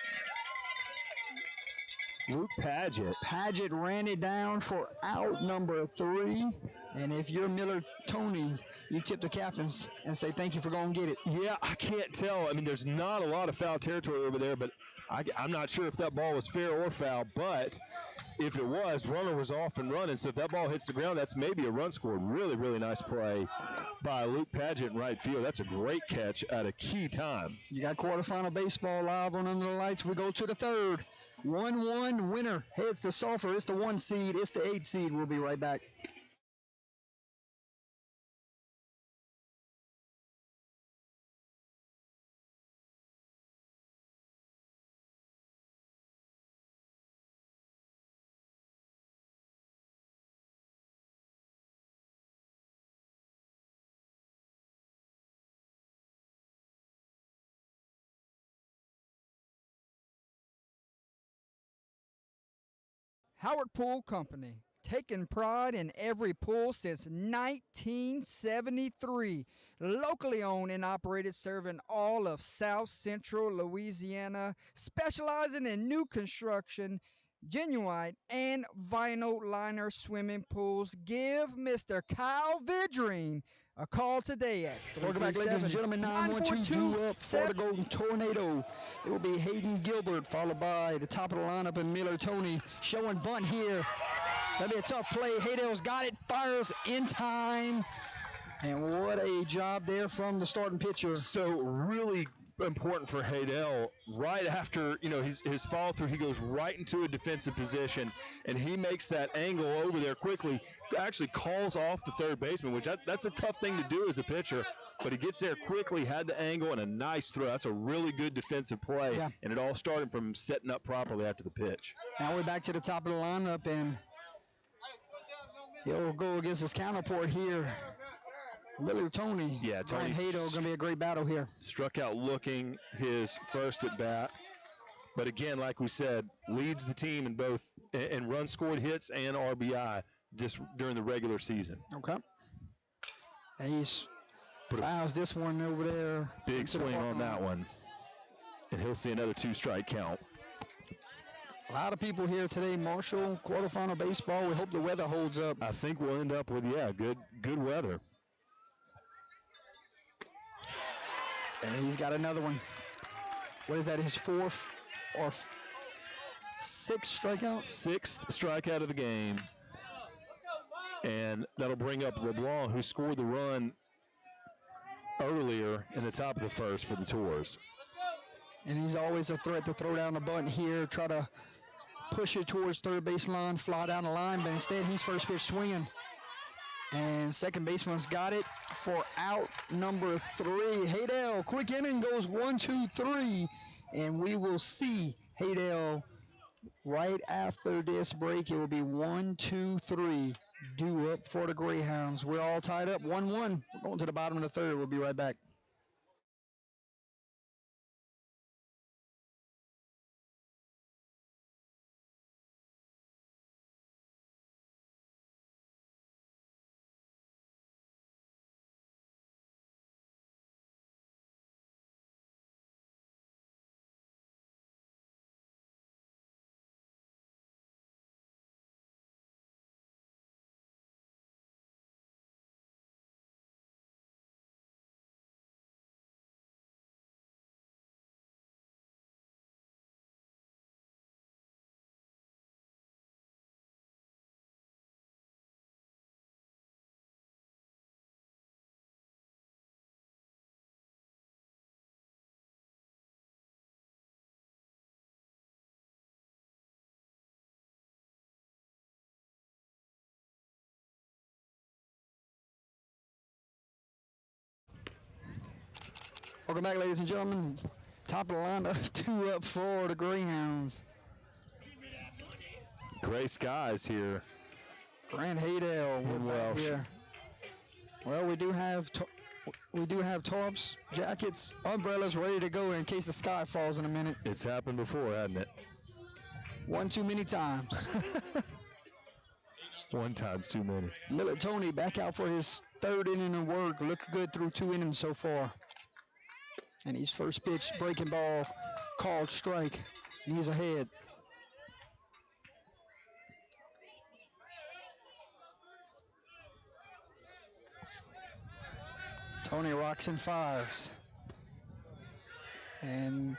[SPEAKER 2] Luke
[SPEAKER 1] Paget ran it down for out number 3. And if you're Miller Tony, you tip the captains and say thank you for going to get it.
[SPEAKER 2] Yeah, I can't tell. I mean, there's not a lot of foul territory over there, but I'm not sure if that ball was fair or foul. But if it was, runner was off and running. So if that ball hits the ground, that's maybe a run scored. Really, really nice play by Luke Paget in right field. That's a great catch at a key time.
[SPEAKER 1] You got quarterfinal baseball live on Under the Lights. We go to the 3rd. 1-1 winner heads to Sulphur. It's the 1 seed. It's the 8 seed. We'll be right back.
[SPEAKER 7] Howard Pool Company, taking pride in every pool since 1973. Locally owned and operated, serving all of South Central Louisiana, specializing in new construction Genuine and vinyl liner swimming pools. Give Mr. Kyle Vidring a call today at
[SPEAKER 1] Welcome back, ladies and gentlemen. 912 due up for the Golden Tornado. It will be Hayden Gilbert, followed by the top of the lineup and Miller Tony. Showing bunt here. That'll be a tough play. Haydale's got it. Fires in time. And what a job there from the starting pitcher.
[SPEAKER 2] So really important for Haydale. Right after his follow through, he goes right into a defensive position, and he makes that angle over there quickly. Actually calls off the third baseman, which that's a tough thing to do as a pitcher. But he gets there quickly, had the angle, and a nice throw. That's a really good defensive play, and it all started from setting up properly after the pitch.
[SPEAKER 1] Now we're back to the top of the lineup, and he'll go against his counterpart here. Miller Tony.
[SPEAKER 2] Yeah, Tony.
[SPEAKER 1] Haydale going to be a great battle here.
[SPEAKER 2] Struck out looking his first at bat. But again, like we said, leads the team in both in run scored, hits, and RBI during the regular season.
[SPEAKER 1] Okay. And he's fouls this one over there.
[SPEAKER 2] Big swing on that one. And he'll see another 2-strike count.
[SPEAKER 1] A lot of people here today, Marshall. Quarterfinal baseball. We hope the weather holds up.
[SPEAKER 2] I think we'll end up with, good weather.
[SPEAKER 1] And he's got another one. What is that, his fourth or sixth strikeout?
[SPEAKER 2] Sixth strikeout of the game. And that'll bring up LeBlanc, who scored the run earlier in the top of the first for the Tours.
[SPEAKER 1] And he's always a threat to throw down the bunt here, try to push it towards third base line, fly down the line, but instead he's first pitch swinging. And second baseman's got it for out number 3. Haydale, quick inning, goes 1, 2, 3. And we will see Haydale right after this break. It will be 1, 2, 3 due up for the Greyhounds. We're all tied up 1-1. We're going to the bottom of the third. We'll be right back. Welcome back, ladies and gentlemen. Top of the lineup, 2 up for the Greyhounds.
[SPEAKER 2] Gray skies here.
[SPEAKER 1] Grant Haydale, we're back here. Well, we do have tarps, jackets, umbrellas ready to go in case the sky falls in a minute.
[SPEAKER 2] It's happened before, hasn't it?
[SPEAKER 1] One too many times.
[SPEAKER 2] One time's too many.
[SPEAKER 1] Miller Tony back out for his third inning of work. Looked good through 2 innings so far. And his first pitch, breaking ball, called strike. And he's ahead. Tony rocks and fires. And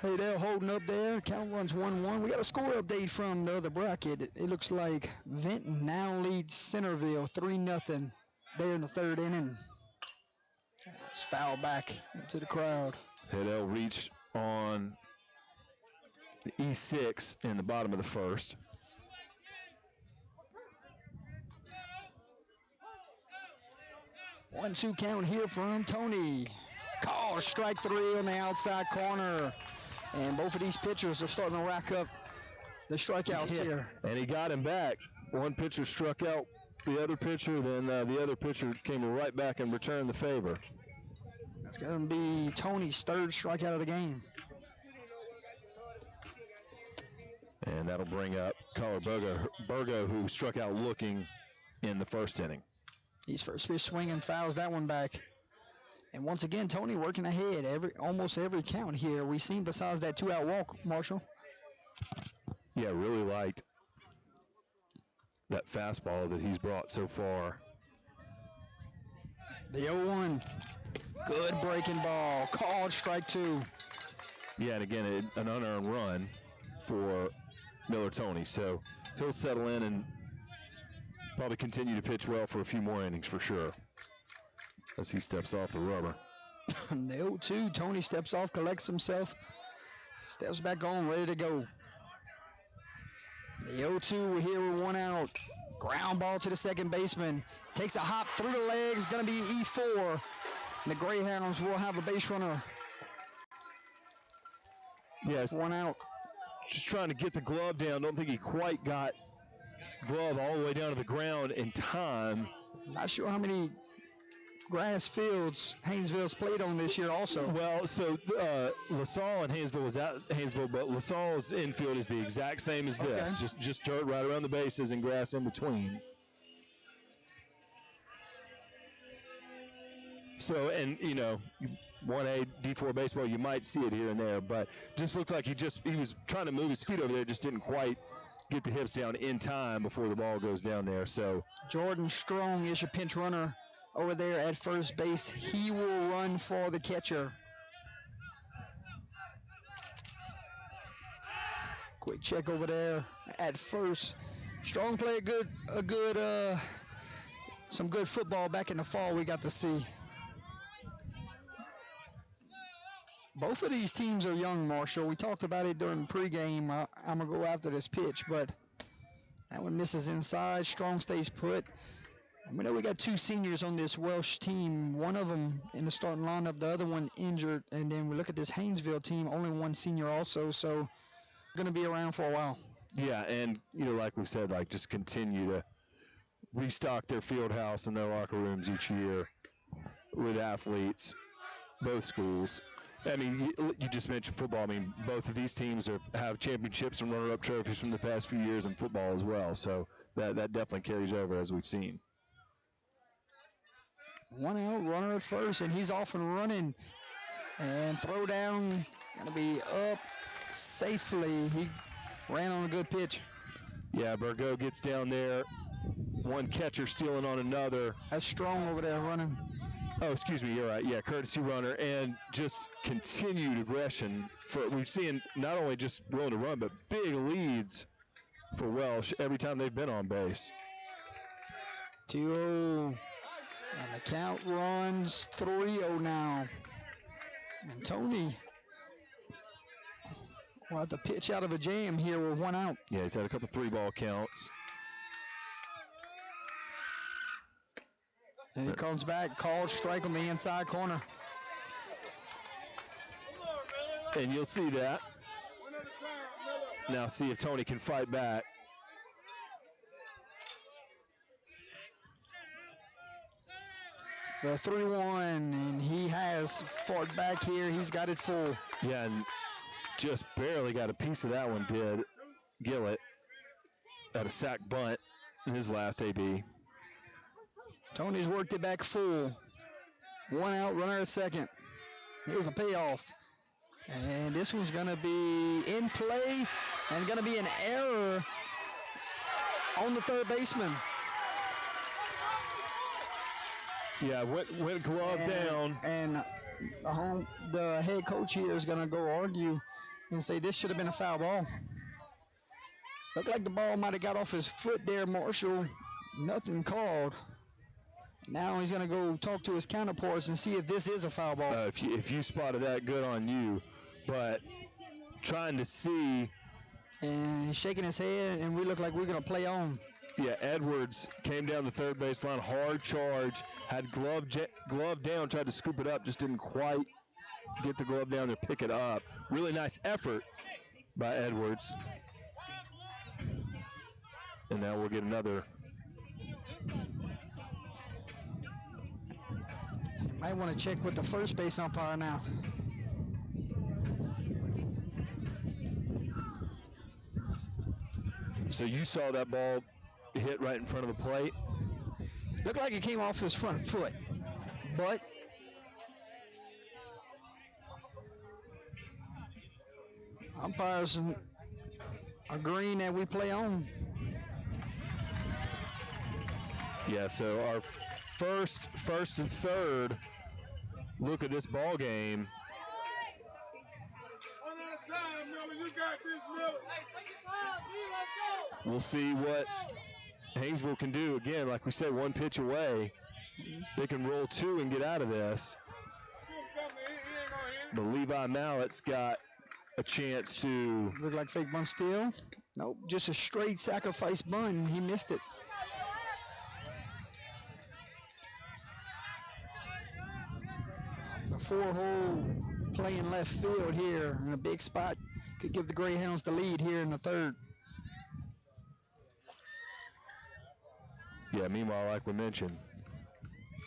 [SPEAKER 1] Haydale holding up there. Count runs 1-1. We got a score update from the other bracket. It looks like Vinton now leads Centerville 3-0 there in the third inning. It's foul back into the crowd.
[SPEAKER 2] Haydale reached on the E6 in the bottom of the first.
[SPEAKER 1] One-two count here from Tony. Call strike 3 on the outside corner. And both of these pitchers are starting to rack up the strikeouts here.
[SPEAKER 2] And he got him back. One pitcher struck out the other pitcher, then the other pitcher came right back and returned the favor.
[SPEAKER 1] That's going to be Tony's third strikeout of the game.
[SPEAKER 2] And that'll bring up Collar Burgo, who struck out looking in the first inning.
[SPEAKER 1] He's first pitch swinging, fouls that one back. And once again, Tony working ahead almost every count here we've seen besides that 2-out walk, Marshall.
[SPEAKER 2] Yeah, really liked that fastball that he's brought so far.
[SPEAKER 1] The 0-1. Good breaking ball. Called strike 2.
[SPEAKER 2] Yeah, and again, an unearned run for Miller Tony. So he'll settle in and probably continue to pitch well for a few more innings for sure as he steps off the rubber.
[SPEAKER 1] The 0-2. Tony steps off, collects himself, steps back on, ready to go. The 0-2, we're here with 1 out. Ground ball to the second baseman. Takes a hop through the legs, going to be E4. The Greyhounds will have a base runner.
[SPEAKER 2] Yeah,
[SPEAKER 1] 1 out.
[SPEAKER 2] just trying to get the glove down. Don't think he quite got glove all the way down to the ground in time.
[SPEAKER 1] Not sure how many grass fields Haynesville's played on this year also.
[SPEAKER 2] Well, so LaSalle and Haynesville was at Haynesville, but LaSalle's infield is the exact same as this.
[SPEAKER 1] Okay.
[SPEAKER 2] Just dirt right around the bases and grass in between. So, and 1A, D4 baseball, you might see it here and there, but just looked like he was trying to move his feet over there, just didn't quite get the hips down in time before the ball goes down there. So
[SPEAKER 1] Jordan Strong is your pinch runner over there at first base. He will run for the catcher. Quick check over there at first. Strong played some good football back in the fall we got to see. Both of these teams are young, Marshall. We talked about it during pregame. I'm going to go after this pitch, but that one misses inside. Strong stays put. We know we got 2 seniors on this Welsh team. One of them in the starting lineup, the other one injured. And then we look at this Haynesville team, only 1 senior also. So going to be around for a while.
[SPEAKER 2] yeah, and like we said, just continue to restock their field house and their locker rooms each year with athletes, both schools. I mean, you just mentioned football. I mean, both of these teams have championships and runner-up trophies from the past few years in football as well. So that definitely carries over, as we've seen.
[SPEAKER 1] 1 out, runner at first, and he's off and running. And throw down, going to be up safely. He ran on a good pitch.
[SPEAKER 2] Yeah, Burgo gets down there. One catcher stealing on another.
[SPEAKER 1] That's Strong over there running.
[SPEAKER 2] Oh, excuse me, you're right. Yeah, courtesy runner, and just continued aggression. We've seen not only just willing to run, but big leads for Welsh every time they've been on base.
[SPEAKER 1] 2-0. And the count runs 3-0 now. And Tony will have to pitch out of a jam here with 1 out.
[SPEAKER 2] Yeah, he's had a couple 3-ball counts.
[SPEAKER 1] And he comes back, called strike on the inside corner.
[SPEAKER 2] And you'll see that. Now see if Tony can fight back.
[SPEAKER 1] The 3-1, and he has fought back here. He's got it full.
[SPEAKER 2] Yeah, and just barely got a piece of that one, did Gillett. At a sack bunt in his last AB.
[SPEAKER 1] Tony's worked it back full. 1 out, runner at second. Here's the payoff. And this one's going to be in play and going to be an error on the third baseman.
[SPEAKER 2] Yeah, went glove down.
[SPEAKER 1] And the head coach here is going to go argue and say this should have been a foul ball. Looked like the ball might have got off his foot there, Marshall. Nothing called. Now he's going to go talk to his counterparts and see if this is a foul ball.
[SPEAKER 2] If you spotted that, good on you. But trying to see.
[SPEAKER 1] And he's shaking his head, and we look like we're going to play on.
[SPEAKER 2] Yeah, Edwards came down the third baseline, hard charge, had glove down, tried to scoop it up, just didn't quite get the glove down to pick it up. Really nice effort by Edwards. And now we'll get another.
[SPEAKER 1] Might want to check with the first base umpire now.
[SPEAKER 2] So you saw that ball hit right in front of the plate?
[SPEAKER 1] Looked like it came off his front foot, but umpires a green that we play on.
[SPEAKER 2] Yeah, so our first and third look at this ball game. We'll see what Haynesville can do. Again, like we said, one pitch away. They can roll two and get out of this. But Levi Mallett's got a chance to...
[SPEAKER 1] Look like fake bunt steal. Nope, just a straight sacrifice bunt. He missed it. The 4-hole playing left field here in a big spot could give the Greyhounds the lead here in the third.
[SPEAKER 2] Yeah, meanwhile, like we mentioned,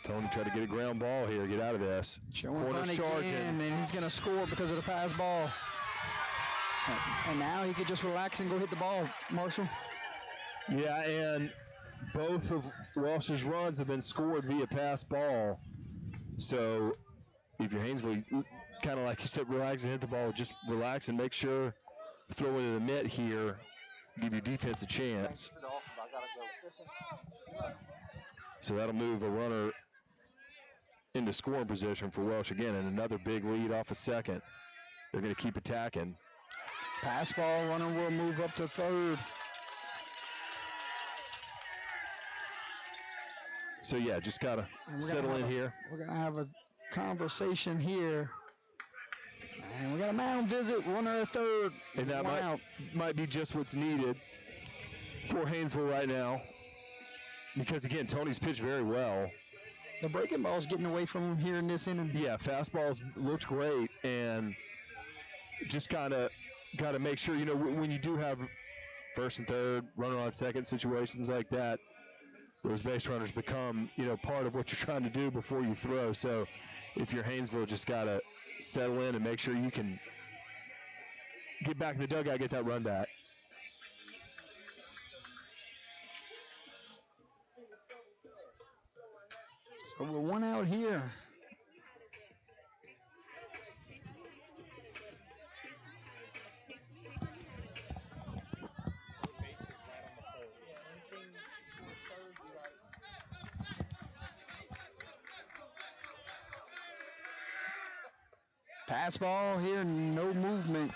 [SPEAKER 2] Tony tried to get a ground ball here, get out of this.
[SPEAKER 1] Corner's charging. And he's going to score because of the pass ball. And now he could just relax and go hit the ball, Marshall.
[SPEAKER 2] Yeah, and both of Welsh's runs have been scored via pass ball. So if you're Haynesville, kind of like you said, relax and hit the ball, just relax and make sure throw into the mitt here, give your defense a chance. So that'll move a runner into scoring position for Welsh again, and another big lead off a second. They're going to keep attacking.
[SPEAKER 1] Pass ball, runner will move up to third.
[SPEAKER 2] So yeah, just got to settle in here.
[SPEAKER 1] We're going to have a conversation here. And we got a mound visit, runner at third.
[SPEAKER 2] And that might be just what's needed for Haynesville right now. Because again, Tony's pitched very well.
[SPEAKER 1] The breaking ball's getting away from him here in this inning.
[SPEAKER 2] Yeah, fastballs looked great, and just kind of got to make sure, you know, when you do have first and third, runner on second situations like that, those base runners become, you know, part of what you're trying to do before you throw. So if you're Haynesville, just got to settle in and make sure you can get back to the dugout, get that run back.
[SPEAKER 1] So we're one out here. Pass ball here, no movement.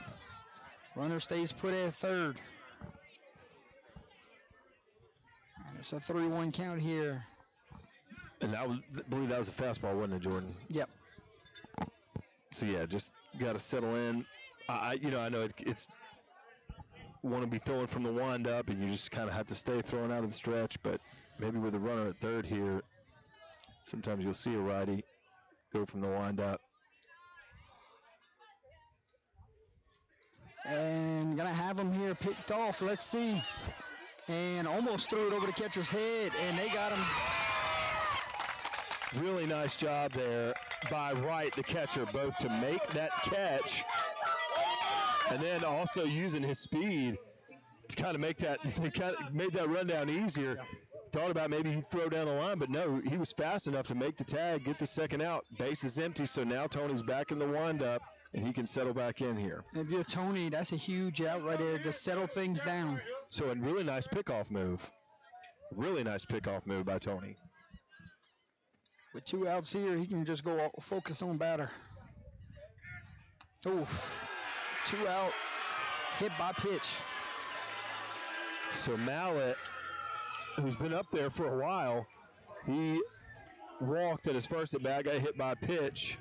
[SPEAKER 1] Runner stays put at third. And it's a 3-1 count here.
[SPEAKER 2] And I believe that was a fastball, wasn't it, Jordan?
[SPEAKER 1] Yep.
[SPEAKER 2] So yeah, just got to settle in. I know it's want to be throwing from the wind up, and you just kind of have to stay throwing out of the stretch. But maybe with a runner at third here, sometimes you'll see a righty go from the wind up.
[SPEAKER 1] And gonna have him here picked off. Let's see. And almost threw it over the catcher's head, and they got him.
[SPEAKER 2] Really nice job there by Wright, the catcher, both to make that catch and then also using his speed to kind of make that, made that run down easier. Thought about maybe he'd throw down the line, but no, he was fast enough to make the tag, get the second out. Base is empty, so now Tony's back in the windup, and he can settle back in here.
[SPEAKER 1] If you're Tony, that's a huge out right there to settle things down.
[SPEAKER 2] So a really nice pickoff move. Really nice pickoff move by Tony.
[SPEAKER 1] With 2 outs here, he can just go focus on batter. Oof. 2 out, hit by pitch.
[SPEAKER 2] So Mallett, who's been up there for a while, he walked at his first at bat, got hit by a pitch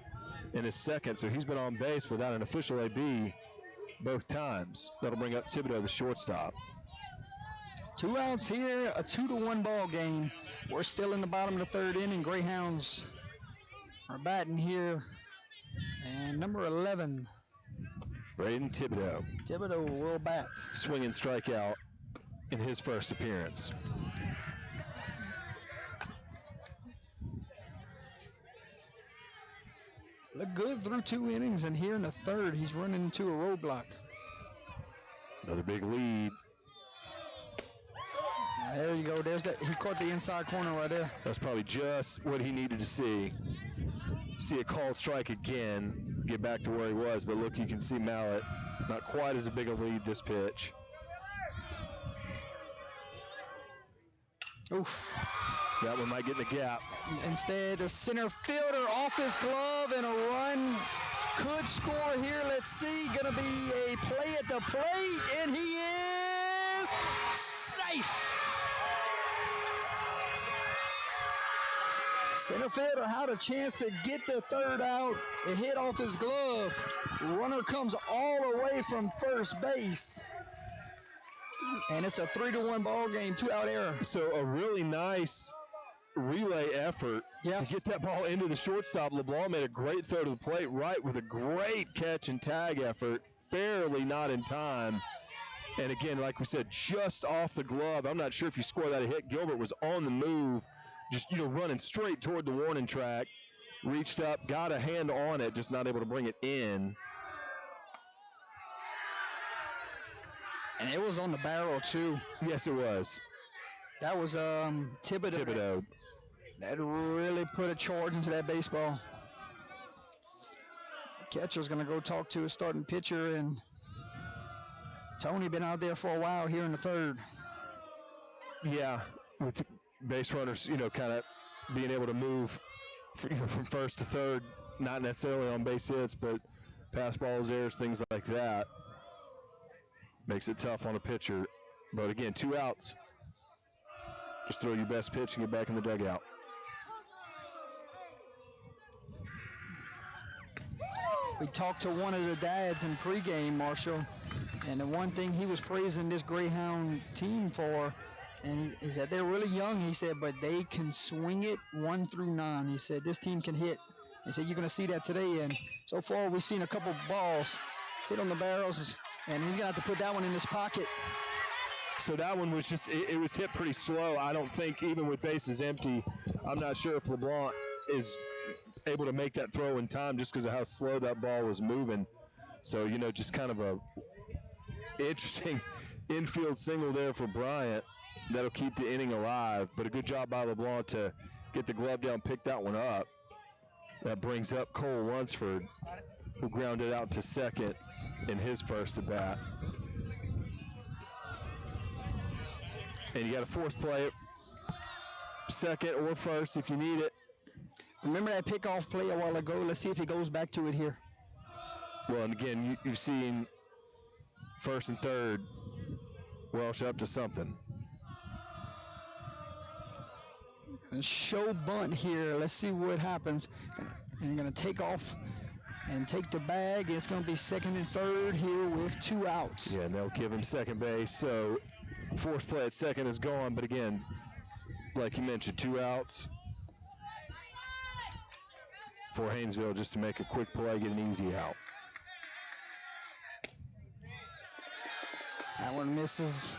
[SPEAKER 2] in his second, so he's been on base without an official AB both times. That'll bring up Thibodeau, the shortstop.
[SPEAKER 1] 2 outs here, a 2-1 ball game. We're still in the bottom of the third inning. Greyhounds are batting here. And number 11.
[SPEAKER 2] Braden Thibodeau.
[SPEAKER 1] Thibodeau will bat.
[SPEAKER 2] Swing and strikeout in his first appearance.
[SPEAKER 1] Look good through 2 innings, and here in the third, he's running into a roadblock.
[SPEAKER 2] Another big lead.
[SPEAKER 1] There you go. There's that. He caught the inside corner right there.
[SPEAKER 2] That's probably just what he needed to see. See a called strike again, get back to where he was. But look, you can see Mallett, not quite as big a lead this pitch.
[SPEAKER 1] Oof.
[SPEAKER 2] That one might get in the gap.
[SPEAKER 1] Instead, the center fielder off his glove, and a run could score here. Let's see. Going to be a play at the plate, and he is safe. Center fielder had a chance to get the third out. It hit off his glove. Runner comes all the way from first base. And it's a 3-1 ball game, 2-out error.
[SPEAKER 2] So a really nice relay effort
[SPEAKER 1] Yes.
[SPEAKER 2] to get that ball into the shortstop. LeBlanc made a great throw to the plate, right, with a great catch and tag effort, barely not in time. And again, like we said, just off the glove. I'm not sure if you score that a hit. Gilbert was on the move, just running straight toward the warning track, reached up, got a hand on it, just not able to bring it in.
[SPEAKER 1] And it was on the barrel, too.
[SPEAKER 2] Yes, it was.
[SPEAKER 1] That was Thibodeau. That really put a charge into that baseball. The catcher's going to go talk to his starting pitcher, and Tony been out there for a while here in the third.
[SPEAKER 2] Yeah, with base runners, kind of being able to move, from first to third, not necessarily on base hits, but pass balls, errors, things like that. Makes it tough on a pitcher. But again, 2 outs. Just throw your best pitch and get back in the dugout.
[SPEAKER 1] We talked to one of the dads in pregame, Marshall, and the one thing he was praising this Greyhound team for, and he said they're really young, he said, but they can swing it 1 through 9. He said this team can hit. He said you're going to see that today, and so far we've seen a couple balls hit on the barrels, and he's going to have to put that one in his pocket.
[SPEAKER 2] So that one was just, it was hit pretty slow. I don't think, even with bases empty, I'm not sure if LeBlanc is able to make that throw in time just because of how slow that ball was moving. So, just kind of a interesting infield single there for Bryant. That'll keep the inning alive, but a good job by LeBlanc to get the glove down, pick that one up. That brings up Cole Lunsford, who grounded out to second in his first at bat. And you got to force play it, second or first if you need it.
[SPEAKER 1] Remember that pickoff play a while ago? Let's see if he goes back to it here.
[SPEAKER 2] Well, and again, you've seen first and third, Welsh up to something.
[SPEAKER 1] A show bunt here. Let's see what happens. And you're going to take off and take the bag. It's going to be second and third here with 2 outs.
[SPEAKER 2] Yeah, and they'll give him second base. So force play at second is gone. But again, like you mentioned, 2 outs for Haynesville just to make a quick play, get an easy out.
[SPEAKER 1] That one misses.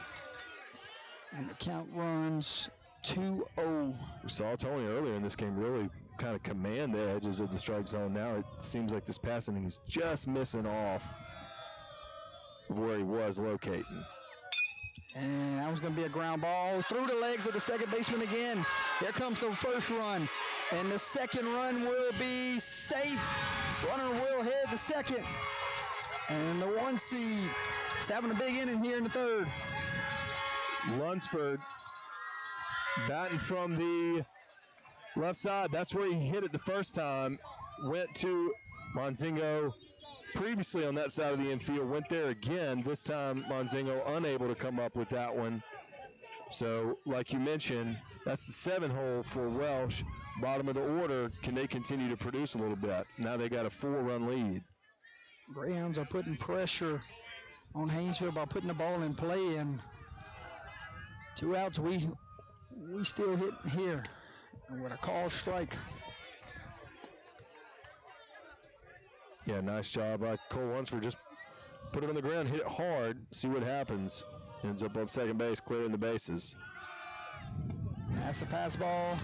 [SPEAKER 1] And the count runs 2-0.
[SPEAKER 2] We saw Tony earlier in this game really kind of command the edges of the strike zone. Now it seems like this passing is just missing off of where he was locating.
[SPEAKER 1] And that was going to be a ground ball through the legs of the second baseman again. Here comes the first run. And the second run will be safe. Runner will head the second. And the 1 seed is having a big inning here in the third.
[SPEAKER 2] Lunsford batting from the left side. That's where he hit it the first time. Went to Monzingo previously on that side of the infield. Went there again. This time Monzingo unable to come up with that one. So, like you mentioned, that's the 7 hole for Welsh. Bottom of the order, can they continue to produce a little bit? Now they got a 4-run lead.
[SPEAKER 1] Greyhounds are putting pressure on Haynesville by putting the ball in play, and 2 outs, we still hit here with a called strike.
[SPEAKER 2] Yeah, nice job by Cole Lunsford. Just put it on the ground, hit it hard, see what happens. Ends up on second base, clearing the bases.
[SPEAKER 1] That's a pass ball.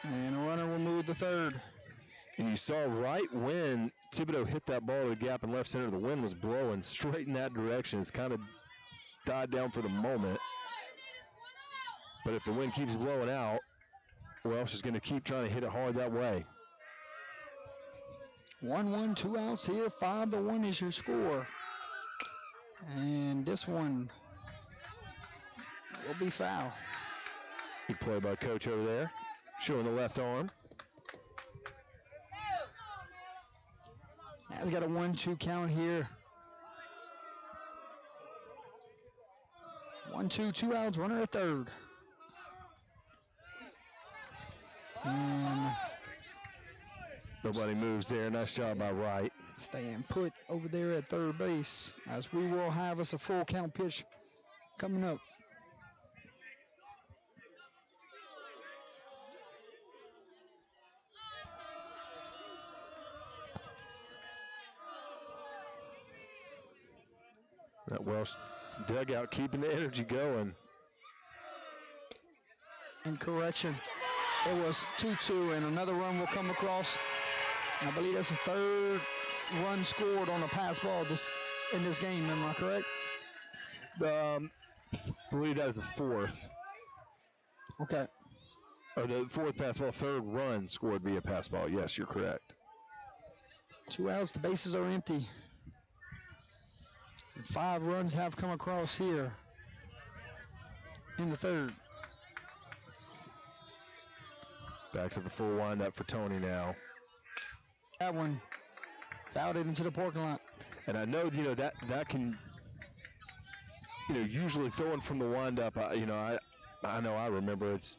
[SPEAKER 1] And the runner will move to third.
[SPEAKER 2] And you saw right when Thibodeau hit that ball to the gap in left center, the wind was blowing straight in that direction. It's kind of died down for the moment. But if the wind keeps blowing out, Welsh is going to keep trying to hit it hard that way.
[SPEAKER 1] 1-1, 2 outs here. 5-1 is your score. And this one will be foul.
[SPEAKER 2] Good play by Coach over there, showing the left arm.
[SPEAKER 1] Now he's got a 1-2 count here. 1-2, 2 outs, runner at third. And
[SPEAKER 2] nobody moves there. Nice job by Wright.
[SPEAKER 1] staying put over there at third base, as we will have us a full count pitch coming up.
[SPEAKER 2] That Welsh dugout keeping the energy going.
[SPEAKER 1] And correction, it was 2-2, and another run will come across. I believe that's the third run scored on a pass ball in this game. Am I correct?
[SPEAKER 2] I believe that was the fourth.
[SPEAKER 1] Okay.
[SPEAKER 2] Or the fourth pass ball, third run scored via pass ball. Yes, you're correct.
[SPEAKER 1] 2 outs, the bases are empty. And 5 runs have come across here in the third.
[SPEAKER 2] Back to the full windup for Tony now.
[SPEAKER 1] That one fouled it into the parking lot.
[SPEAKER 2] And I know, that can, usually throwing from the windup, I know I remember it's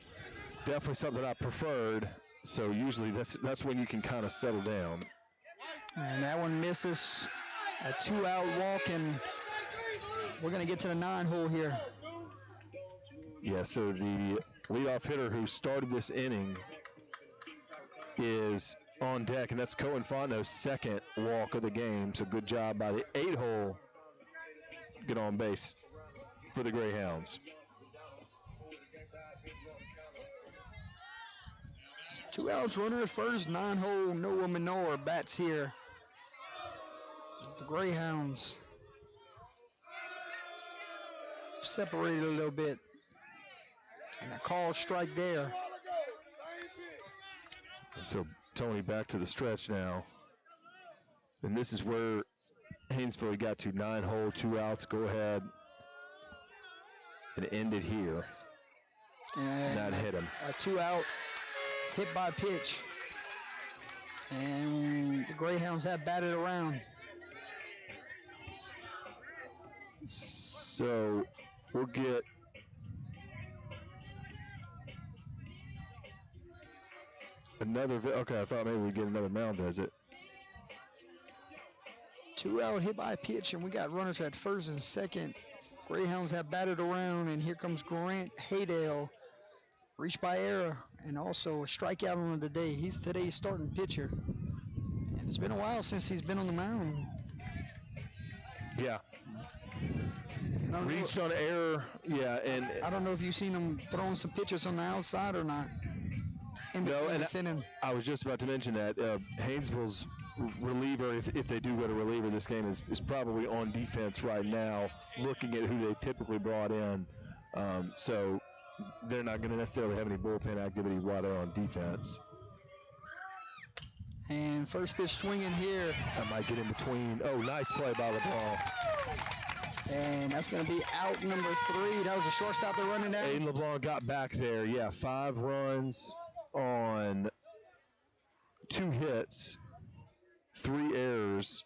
[SPEAKER 2] definitely something I preferred. So usually that's when you can kind of settle down.
[SPEAKER 1] And that one misses a 2-out walk, and we're going to get to the 9-hole here.
[SPEAKER 2] Yeah, so the leadoff hitter who started this inning is on deck, and that's Cohen Fontenot's second walk of the game. So good job by the 8-hole get on base for the Greyhounds.
[SPEAKER 1] 2 outs, runner at first, 9-hole, Noah Minor bats here. As the Greyhounds separated a little bit. And a called strike there.
[SPEAKER 2] So Tony back to the stretch now. And this is where Haynesville got to 9-hole, 2 outs. Go ahead and end it here.
[SPEAKER 1] And
[SPEAKER 2] not hit him.
[SPEAKER 1] A 2-out hit by pitch. And the Greyhounds have batted around.
[SPEAKER 2] So we'll get another. Okay, I thought maybe we'd get another mound visit.
[SPEAKER 1] 2-out hit by pitch, and we got runners at first and second. Greyhounds have batted around, and here comes Grant Haydale. Reached by error, and also a strikeout on the day. He's today's starting pitcher. And it's been a while since he's been on the mound.
[SPEAKER 2] Yeah. Reached on error. Yeah, and
[SPEAKER 1] I don't know if you've seen him throwing some pitches on the outside or not.
[SPEAKER 2] No, and I was just about to mention that Haynesville's reliever, if they do go to reliever, this game is probably on defense right now, looking at who they typically brought in. So they're not going to necessarily have any bullpen activity while they're on defense.
[SPEAKER 1] And first pitch swinging here.
[SPEAKER 2] That might get in between. Oh, nice play by LeBlanc.
[SPEAKER 1] And that's going to be out number 3. That was a shortstop they're running down.
[SPEAKER 2] Aiden LeBlanc got back there. Yeah, 5 runs on 2 hits, 3 errors,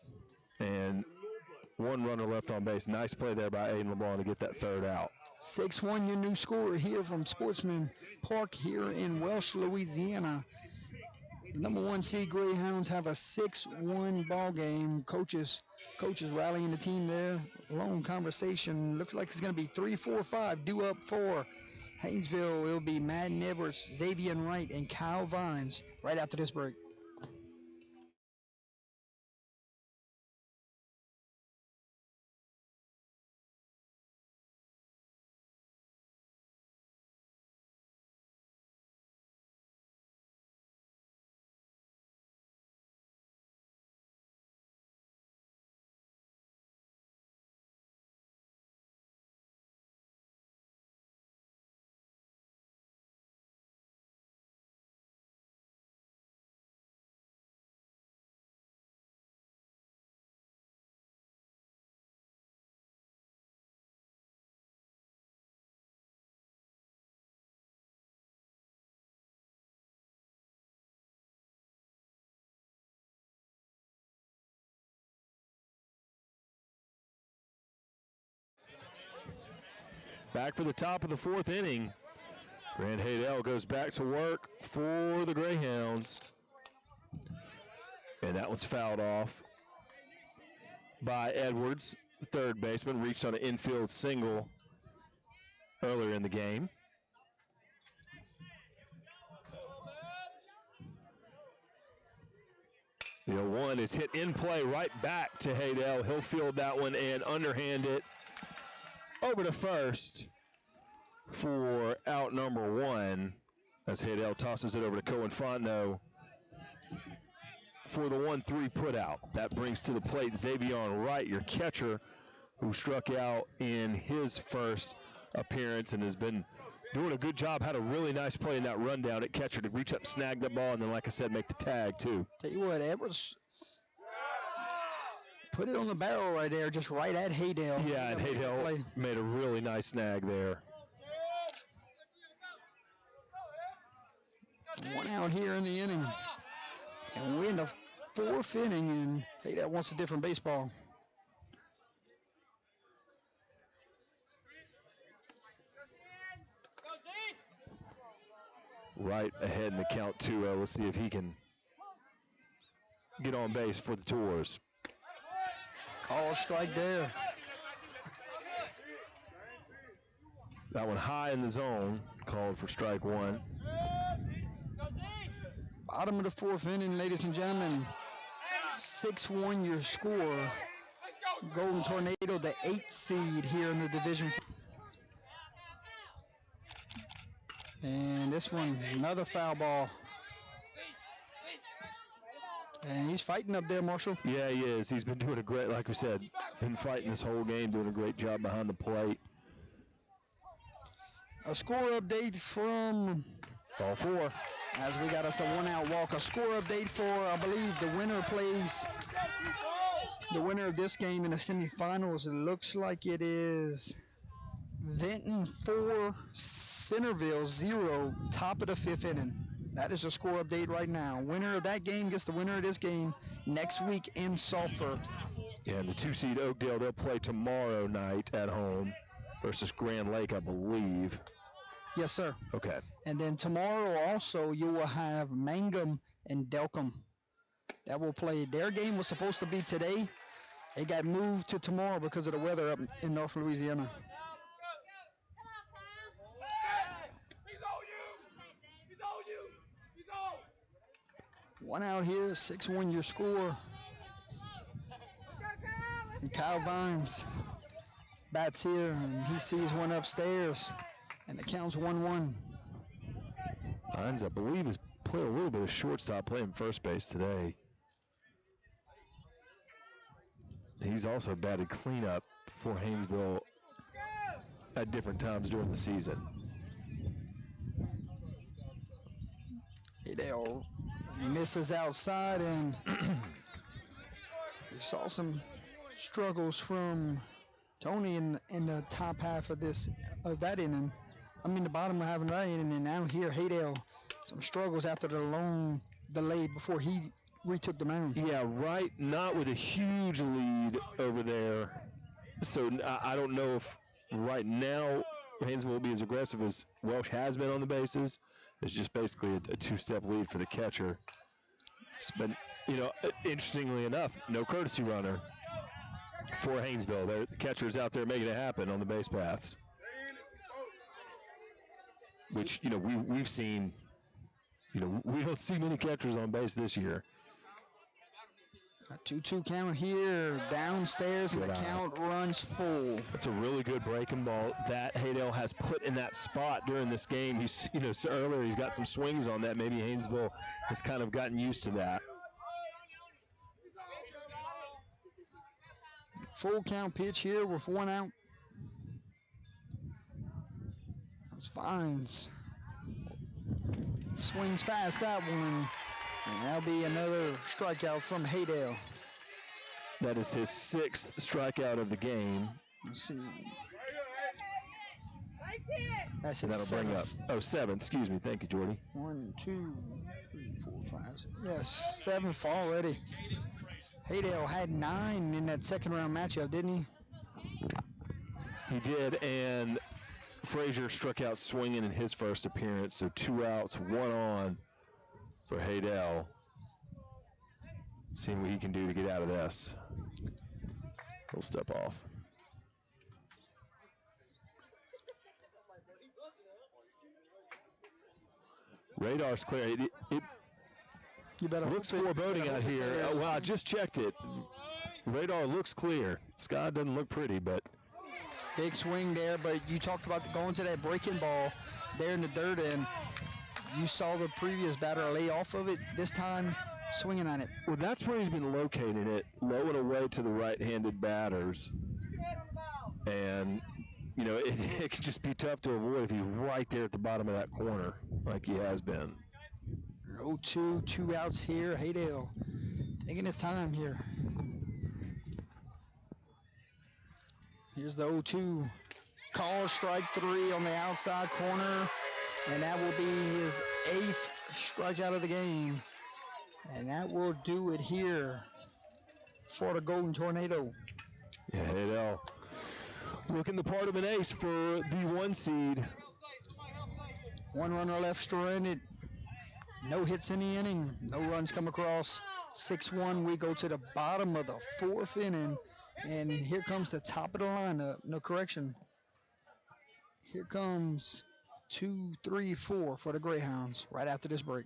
[SPEAKER 2] and 1 runner left on base. Nice play there by Aiden LeBlanc to get that 3rd out.
[SPEAKER 1] 6-1, your new scorer here from Sportsman Park here in Welsh, Louisiana. The number 1 seed Greyhounds have a 6-1 ball game. Coaches rallying the team there. Long conversation. Looks like it's going to be 3-4-5 due up for Haynesville. It'll be Madden Edwards, Xavier Wright, and Kyle Vines right after this break.
[SPEAKER 2] Back for the top of the fourth inning. Grant Haydell goes back to work for the Greyhounds. And that one's fouled off by Edwards, the third baseman, reached on an infield single earlier in the game. The 0-1 is hit in play right back to Haydell. He'll field that one and underhand it over to first for out number 1 as Haydell tosses it over to Cohen Fontenot for the 1-3 put out. That brings to the plate Xavion Wright, your catcher, who struck out in his first appearance and has been doing a good job. Had a really nice play in that rundown at catcher to reach up, snag the ball, and then, like I said, make the tag too.
[SPEAKER 1] Tell you what, Edwards put it on the barrel right there, just right at Haydell.
[SPEAKER 2] Yeah, and Haydell made a really nice snag there.
[SPEAKER 1] One out here in the inning. And we're in the fourth inning, and Haydell wants a different baseball.
[SPEAKER 2] Right ahead in the count 2-0. Let's see if he can get on base for the Tours.
[SPEAKER 1] Call strike there.
[SPEAKER 2] That one high in the zone, called for strike 1.
[SPEAKER 1] Bottom of the fourth inning, ladies and gentlemen. 6-1 your score. Golden Tornado, the 8th seed here in the division. And this one, another foul ball. And he's fighting up there, Marshall.
[SPEAKER 2] Yeah, he is. He's been doing a great, like we said, been fighting this whole game, doing a great job behind the plate.
[SPEAKER 1] A score update from
[SPEAKER 2] Ball 4.
[SPEAKER 1] as we got us a 1-out walk. A score update for, I believe, the winner plays. The winner of this game in the semifinals, it looks like it is Vinton 4, Centerville 0, top of the 5th inning. That is a score update right now. Winner of that game gets the winner of this game next week in Sulphur.
[SPEAKER 2] Yeah, and the 2-seed Oakdale, they'll play tomorrow night at home versus Grand Lake, I believe.
[SPEAKER 1] Yes, sir.
[SPEAKER 2] Okay.
[SPEAKER 1] And then tomorrow also you will have Mangum and Delcom. That will play. Their game was supposed to be today. It got moved to tomorrow because of the weather up in North Louisiana. One out here, 6-1 your score. And Kyle Vines bats here, and he sees one upstairs, and the count's 1-1.
[SPEAKER 2] Vines, I believe, has played a little bit of shortstop, playing first base today. He's also batted cleanup for Haynesville at different times during the season.
[SPEAKER 1] Haydell misses outside, and we saw some struggles from Tony in the top half of that inning. I mean the bottom of having that inning, and now here Haydell, some struggles after the long delay before he retook the mound.
[SPEAKER 2] Yeah, right, not with a huge lead over there. So I don't know if right now Haynesville will be as aggressive as Welsh has been on the bases. It's just basically a two-step lead for the catcher. But, you know, interestingly enough, no courtesy runner for Haynesville. The catcher's out there making it happen on the base paths, which, you know, we've seen, you know, we don't see many catchers on base this year.
[SPEAKER 1] A 2-2 count here, downstairs, and the count runs full.
[SPEAKER 2] That's a really good breaking ball that Haydell has put in that spot during this game. He's, you know, so earlier he's got some swings on that. Maybe Haynesville has kind of gotten used to that.
[SPEAKER 1] Full count pitch here with 1 out. That's Vines. Swings past that one. And that'll be another strikeout from Haydell.
[SPEAKER 2] That is his 6th strikeout of the game.
[SPEAKER 1] Let's see. That's
[SPEAKER 2] And
[SPEAKER 1] his
[SPEAKER 2] that'll bring up,
[SPEAKER 1] 7th.
[SPEAKER 2] 7th, excuse me. Thank you, Jordy.
[SPEAKER 1] 1, 2, 3, 4, 5, 6. Yes, 7th already. Haydell had 9 in that second round matchup, didn't he?
[SPEAKER 2] He did, and Frazier struck out swinging in his first appearance, so 2 outs, 1 on for Haydell. Seeing what he can do to get out of this. He'll step off. Radar's clear. It
[SPEAKER 1] You better
[SPEAKER 2] looks
[SPEAKER 1] hope it-
[SPEAKER 2] foreboding
[SPEAKER 1] better
[SPEAKER 2] out
[SPEAKER 1] hope it
[SPEAKER 2] here.
[SPEAKER 1] clears.
[SPEAKER 2] Well, I just checked it. Radar looks clear. Sky doesn't look pretty, but
[SPEAKER 1] Big swing there, but you talked about going to that breaking ball there in the dirt, and you saw the previous batter lay off of it. This time, swinging on it.
[SPEAKER 2] well, that's where he's been locating it, low and away to the right-handed batters. And, you know, it can just be tough to avoid if he's right there at the bottom of that corner like he has been.
[SPEAKER 1] 0-2, 2 outs here. Haydell taking his time here. Here's the 0-2. Call strike 3 on the outside corner, and that will be his 8th strikeout of the game. And that will do it here for the Golden Tornado.
[SPEAKER 2] Yeah, Haydell looking the part of an ace for the 1 seed.
[SPEAKER 1] 1 runner left stranded. No hits in the inning. No runs come across. 6-1. We go to the bottom of the 4th inning. And here comes the top of the lineup. No correction. Here comes 2, 3, 4 for the Greyhounds right after this break.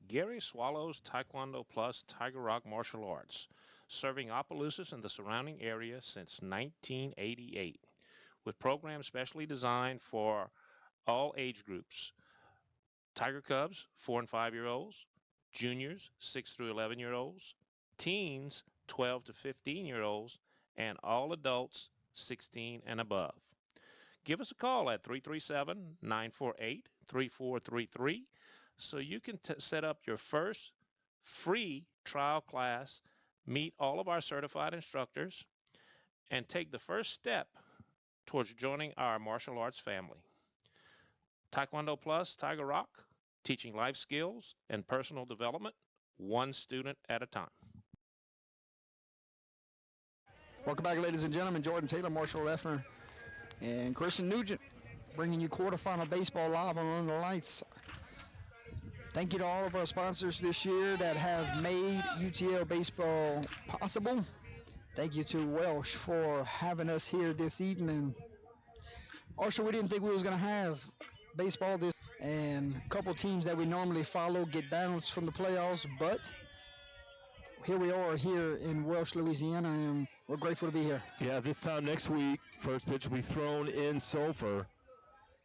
[SPEAKER 8] Gary Swallows Taekwondo Plus Tiger Rock Martial Arts, serving Opelousas and the surrounding area since 1988, with programs specially designed for all age groups. Tiger Cubs, 4 and 5-year-olds, juniors, 6 through 11-year-olds, teens, 12 to 15-year-olds, and all adults, 16 and above. Give us a call at 337-948-3433 so you can set up your first free trial class, meet all of our certified instructors, and take the first step towards joining our martial arts family. Taekwondo Plus Tiger Rock, teaching life skills and personal development, 1 student at a time.
[SPEAKER 1] Welcome back, ladies and gentlemen. Jordan Taylor, Marshall Leffner, and Christian Nugent bringing you quarterfinal baseball live on Under the Lights. Thank you to all of our sponsors this year that have made UTL baseball possible. Thank you to Welsh for having us here this evening. Also, we didn't think we was going to have baseball this, and a couple teams that we normally follow get bounced from the playoffs, but here we are here in Welsh, Louisiana, and we're grateful to be here.
[SPEAKER 2] Yeah, this time next week, first pitch will be thrown in Sulphur.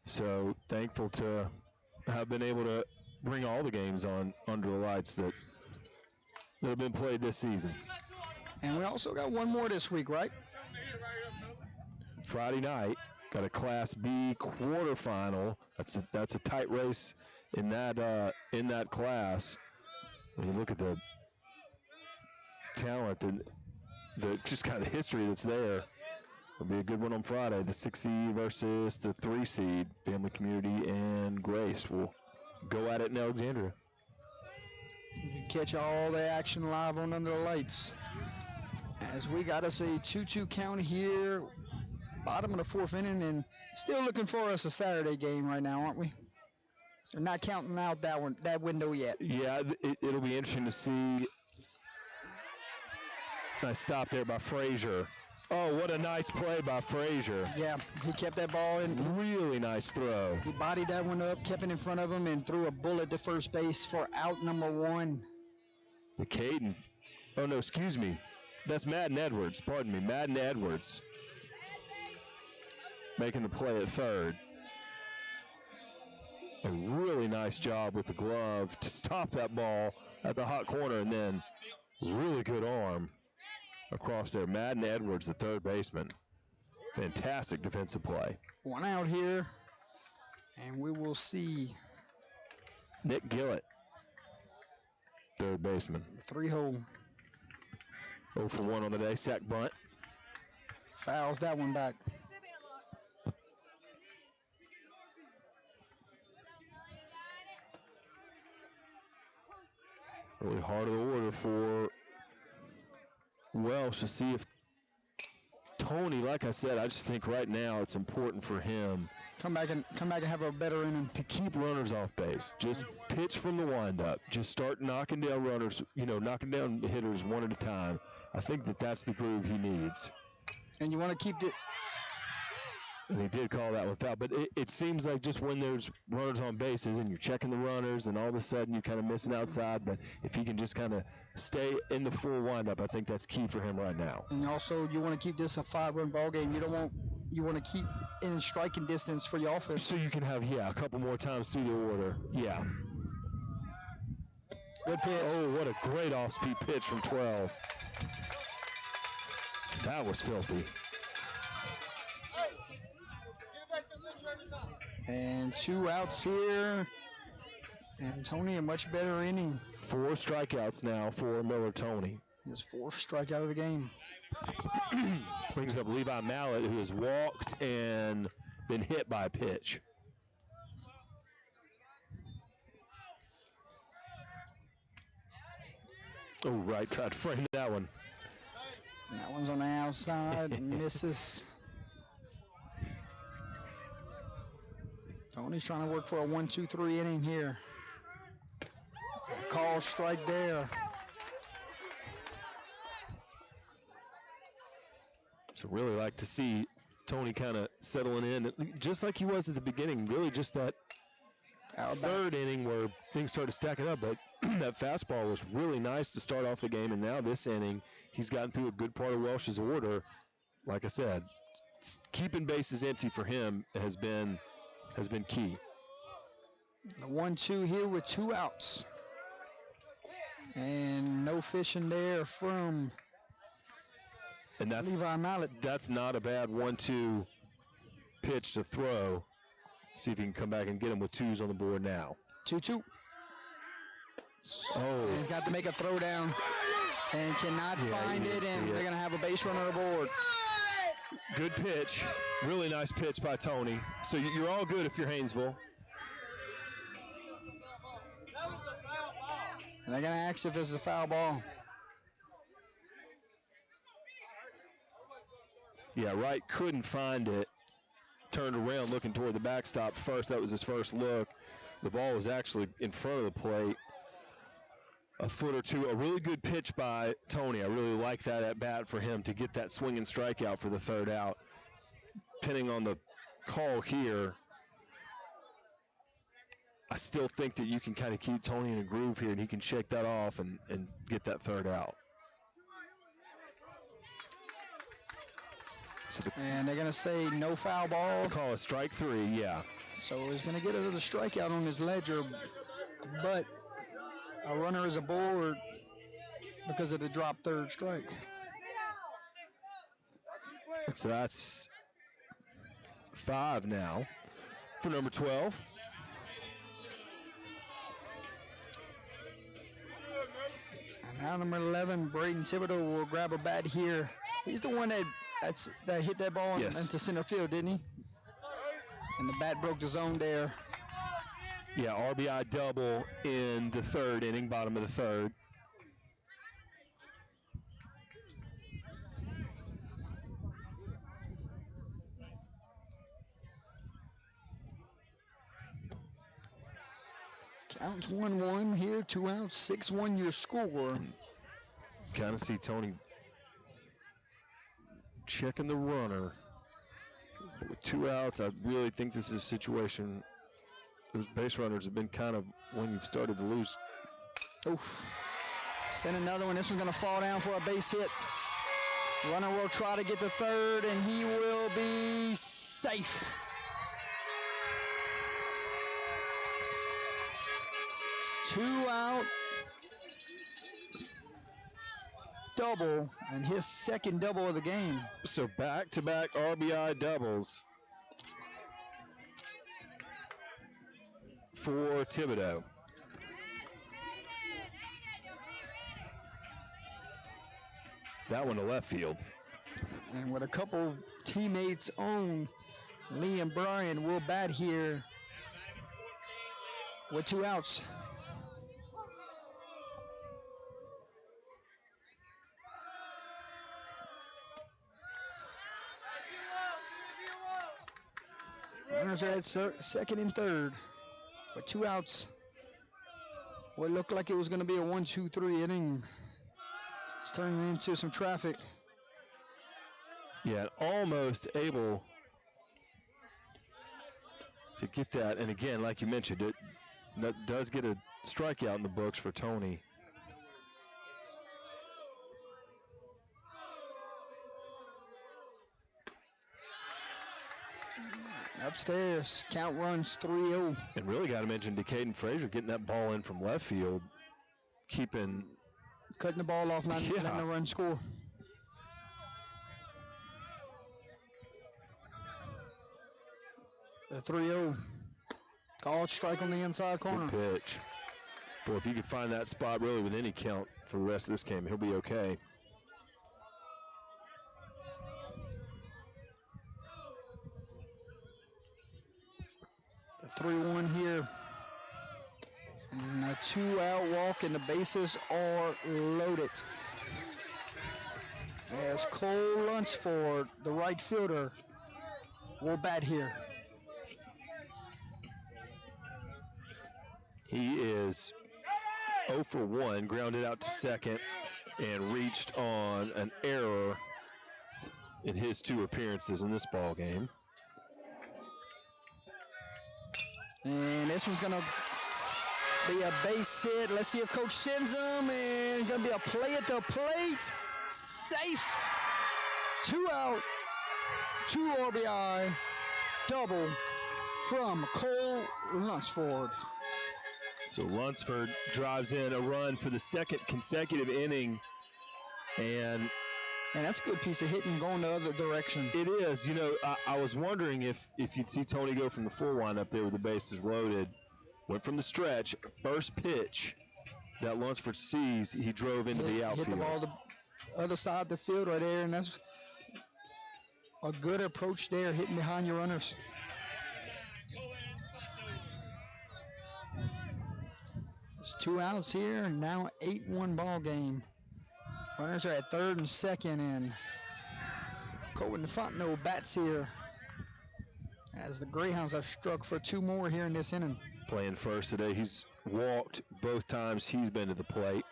[SPEAKER 2] So thankful to have been able to bring all the games on Under the Lights that have been played this season.
[SPEAKER 1] And we also got one more this week, right?
[SPEAKER 2] Friday night, got a Class B quarterfinal. That's a tight race in that class. When you look at the talent, the just kind of the history that's there, it'll be a good one on Friday. The 6 seed versus the 3 seed. Family Community and Grace will go at it in Alexandria.
[SPEAKER 1] You can catch all the action live on Under the Lights. As we got us a 2-2 count here, bottom of the 4th inning, and still looking for us a Saturday game right now, aren't we? They're not counting out that window yet.
[SPEAKER 2] Yeah, it'll be interesting to see. Nice stop there by Frazier. Oh, what a nice play by Frazier.
[SPEAKER 1] Yeah, he kept that ball in.
[SPEAKER 2] Really nice throw.
[SPEAKER 1] He bodied that one up, kept it in front of him, and threw a bullet to first base for out number 1.
[SPEAKER 2] The Caden. Oh, no, excuse me. That's Madden Edwards. Pardon me, Madden Edwards. Making the play at third. A really nice job with the glove to stop that ball at the hot corner, and then really good arm across there. Madden Edwards, the third baseman. Fantastic defensive play.
[SPEAKER 1] 1 out here And we will see
[SPEAKER 2] Nick Gillett, third baseman.
[SPEAKER 1] 3-hole.
[SPEAKER 2] 0 for 1 on the day. Sack bunt.
[SPEAKER 1] Fouls that one back.
[SPEAKER 2] Really hard of the order for Welsh to see if Tony, like I said, I just think right now it's important for him
[SPEAKER 1] Come back and have a better inning.
[SPEAKER 2] to keep runners off base. Just pitch from the windup. Just start knocking down runners, knocking down hitters one at a time. I think that's the groove he needs.
[SPEAKER 1] And you want to keep it.
[SPEAKER 2] And he did call that one foul, but it seems like just when there's runners on bases and you're checking the runners and all of a sudden you're kind of missing outside, but if he can just kind of stay in the full windup, I think that's key for him right now.
[SPEAKER 1] And also, you want to keep this a 5-run ball game. You want to keep in striking distance for your offense.
[SPEAKER 2] So you can have, a couple more times through the order. Yeah.
[SPEAKER 1] Good pitch.
[SPEAKER 2] Oh, what a great off-speed pitch from 12. That was filthy.
[SPEAKER 1] And 2 outs here. And Tony, a much better inning.
[SPEAKER 2] 4 strikeouts now for Miller Tony.
[SPEAKER 1] His 4th strikeout of the game.
[SPEAKER 2] Brings up Levi Mallett, who has walked and been hit by a pitch. Oh, right, tried to frame that one.
[SPEAKER 1] And that one's on the outside and misses. Tony's trying to work for a 1-2-3 inning here. Call strike there.
[SPEAKER 2] So really like to see Tony kind of settling in, just like he was at the beginning, really just that third inning where things started stacking up, but that fastball was really nice to start off the game, and now this inning, he's gotten through a good part of Welsh's order. Like I said, keeping bases empty for him has been key.
[SPEAKER 1] The 1-2 here with 2 outs. And no fishing there from Levi Mallett.
[SPEAKER 2] That's not a bad 1-2 pitch to throw. See if he can come back and get him with 2s on the board now.
[SPEAKER 1] 2-2.
[SPEAKER 2] Oh.
[SPEAKER 1] And he's got to make a throw down and cannot find it, and they're going to have a base runner aboard.
[SPEAKER 2] Good pitch. Really nice pitch by Tony. So you're all good if you're Haynesville.
[SPEAKER 1] And they're going to ask if it's a foul ball.
[SPEAKER 2] Yeah, Wright couldn't find it. Turned around looking toward the backstop first. That was his first look. The ball was actually in front of the plate. A foot or two. A really good pitch by Tony. I really like that at bat for him to get that swinging strikeout for the third out. Depending on the call here, I still think that you can kind of keep Tony in a groove here, and he can shake that off and get that third out. So
[SPEAKER 1] and they're going to say no foul ball.
[SPEAKER 2] Call a strike 3, yeah.
[SPEAKER 1] So he's going to get another strikeout on his ledger, but a runner is aboard because of the drop third strike.
[SPEAKER 2] So that's 5 now for number 12.
[SPEAKER 1] And now number 11, Braden Thibodeau, will grab a bat here. He's the one that hit that ball into center field, didn't he? And the bat broke the zone there.
[SPEAKER 2] Yeah, RBI double in the third inning, bottom of the third.
[SPEAKER 1] Counts 1-1 here, 2 outs, 6-1 your score.
[SPEAKER 2] Kind of see Tony checking the runner. But with 2 outs, I really think this is a situation. Those base runners have been kind of when you've started to lose.
[SPEAKER 1] Oof. Send another one. This one's going to fall down for a base hit. Runner will try to get the third, and he will be safe. It's 2 out. Double, and his second double of the game.
[SPEAKER 2] So back-to-back RBI doubles. for Thibodeau. That one to left field.
[SPEAKER 1] And with a couple teammates on, Lee and Brian will bat here with 2 outs. Runners are at second and third with 2 outs. What looked like it was going to be a 1-2-3 inning. It's turning into some traffic.
[SPEAKER 2] Yeah, almost able to get that. And again, like you mentioned, it does get a strikeout in the books for Tony.
[SPEAKER 1] Upstairs, count runs 3-0.
[SPEAKER 2] And really got to mention Decaden Frazier getting that ball in from left field, cutting
[SPEAKER 1] the ball off, not letting the run score. The 3-0. Called strike on the inside corner.
[SPEAKER 2] Good pitch. Boy, if you could find that spot really with any count for the rest of this game, he'll be okay.
[SPEAKER 1] The 3-1 here. And a 2-out walk, and the bases are loaded. As Cole Lunsford, the right fielder, will bat here.
[SPEAKER 2] He is 0 for 1, grounded out to second, and reached on an error in his 2 appearances in this ball game.
[SPEAKER 1] And this one's going to be a base hit. Let's see if Coach sends them, and going to be a play at the plate. Safe. 2 out, 2 RBI, double from Cole Lunsford.
[SPEAKER 2] So Lunsford drives in a run for the second consecutive inning, and
[SPEAKER 1] that's a good piece of hitting going the other direction.
[SPEAKER 2] It is. You know, I was wondering if you'd see Tony go from the full windup there with the bases loaded. Went from the stretch, first pitch that Lunsford sees, he drove into the outfield.
[SPEAKER 1] Hit the ball the other side of the field right there, and that's a good approach there, hitting behind your runners. It's 2 outs here, and now 8-1 ball game. Runners are at third and second, and Cohen Fontenot bats here as the Greyhounds have struck for 2 more here in this inning.
[SPEAKER 2] Playing first today. He's walked both times he's been to the plate.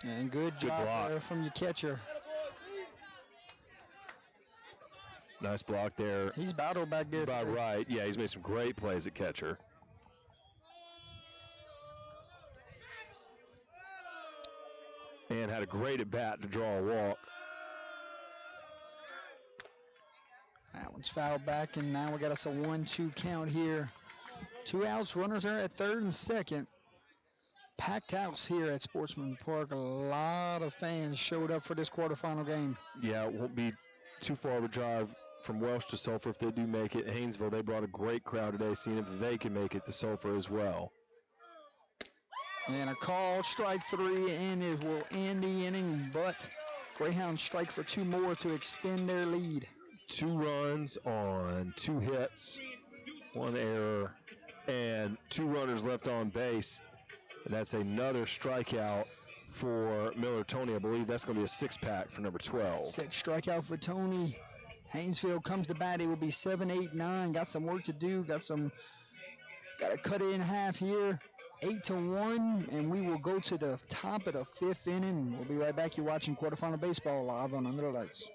[SPEAKER 1] And good job there from your catcher.
[SPEAKER 2] Nice block there.
[SPEAKER 1] He's battled back there.
[SPEAKER 2] About right. Yeah, he's made some great plays at catcher. And had a great at bat to draw a walk.
[SPEAKER 1] That one's fouled back, and now we got us a 1-2 count here. 2 outs, runners are at third and second. Packed house here at Sportsman Park. A lot of fans showed up for this quarterfinal game.
[SPEAKER 2] Yeah, it won't be too far of a drive from Welsh to Sulphur if they do make it. Haynesville, they brought a great crowd today, seeing if they can make it to Sulphur as well.
[SPEAKER 1] And a call, strike 3, and it will end the inning, but Greyhounds strike for 2 more to extend their lead.
[SPEAKER 2] 2 runs on 2 hits, 1 error, and 2 runners left on base. And that's another strikeout for Miller Tony. I believe that's going to be a 6-pack for number 12.
[SPEAKER 1] 6 strikeout for Tony. Haynesville comes to bat. It will be 7, 8, 9. Got some work to do. Got to cut it in half here. 8-1, and we will go to the top of the 5th inning. We'll be right back. You're watching quarterfinal baseball live on Under the Lights.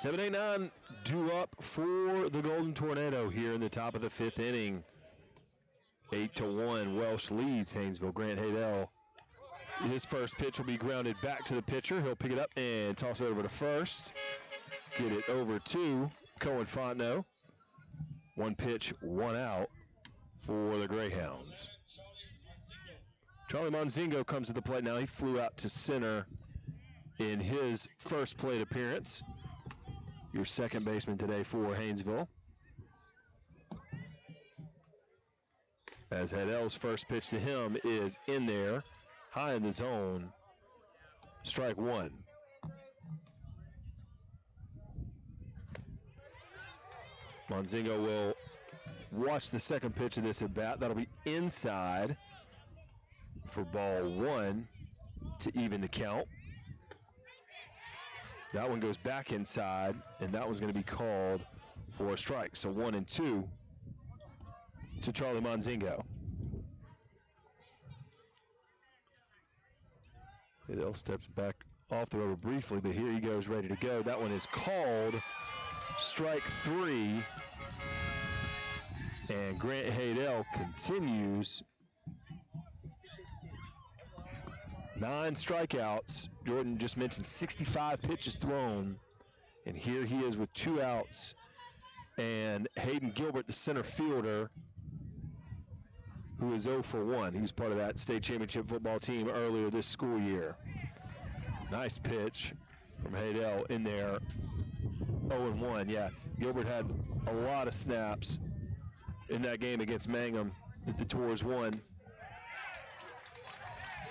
[SPEAKER 2] 7-8-9 due up for the Golden Tornado here in the top of the 5th inning. 8-1, Welsh leads Haynesville. Grant Haydell, his first pitch will be grounded back to the pitcher. He'll pick it up and toss it over to first. Get it over to Cohen Fontenot. 1 pitch, 1 out for the Greyhounds. Charlie Monzingo comes to the plate now. He flew out to center in his first plate appearance. Your second baseman today for Haynesville. As Haydell's first pitch to him is in there, high in the zone. Strike 1. Monzingo will watch the second pitch of this at bat. That'll be inside for ball 1 to even the count. That one goes back inside, and that one's going to be called for a strike. So 1 and 2 to Charlie Monzingo. Haydell steps back off the rubber briefly, but here he goes, ready to go. That one is called strike 3. And Grant Haydell continues. 9 strikeouts. Jordan just mentioned 65 pitches thrown. And here he is with 2 outs. And Hayden Gilbert, the center fielder, who is 0 for 1. He was part of that state championship football team earlier this school year. Nice pitch from Haydell in there. 0-1, yeah. Gilbert had a lot of snaps in that game against Mangum that the Tours won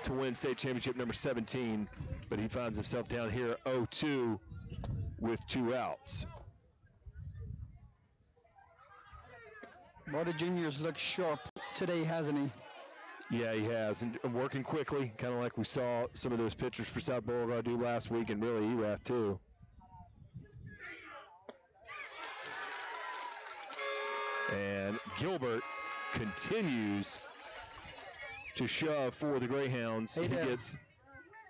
[SPEAKER 2] to win state championship number 17, but he finds himself down here 0-2 with 2 outs.
[SPEAKER 1] Marta Jr.'s looked sharp today, hasn't he?
[SPEAKER 2] Yeah, he has, and working quickly, kind of like we saw some of those pitchers for South Beauregard do last week, and really Erath too. And Gilbert continues to shove for the Greyhounds.
[SPEAKER 1] Haydell.
[SPEAKER 2] He gets,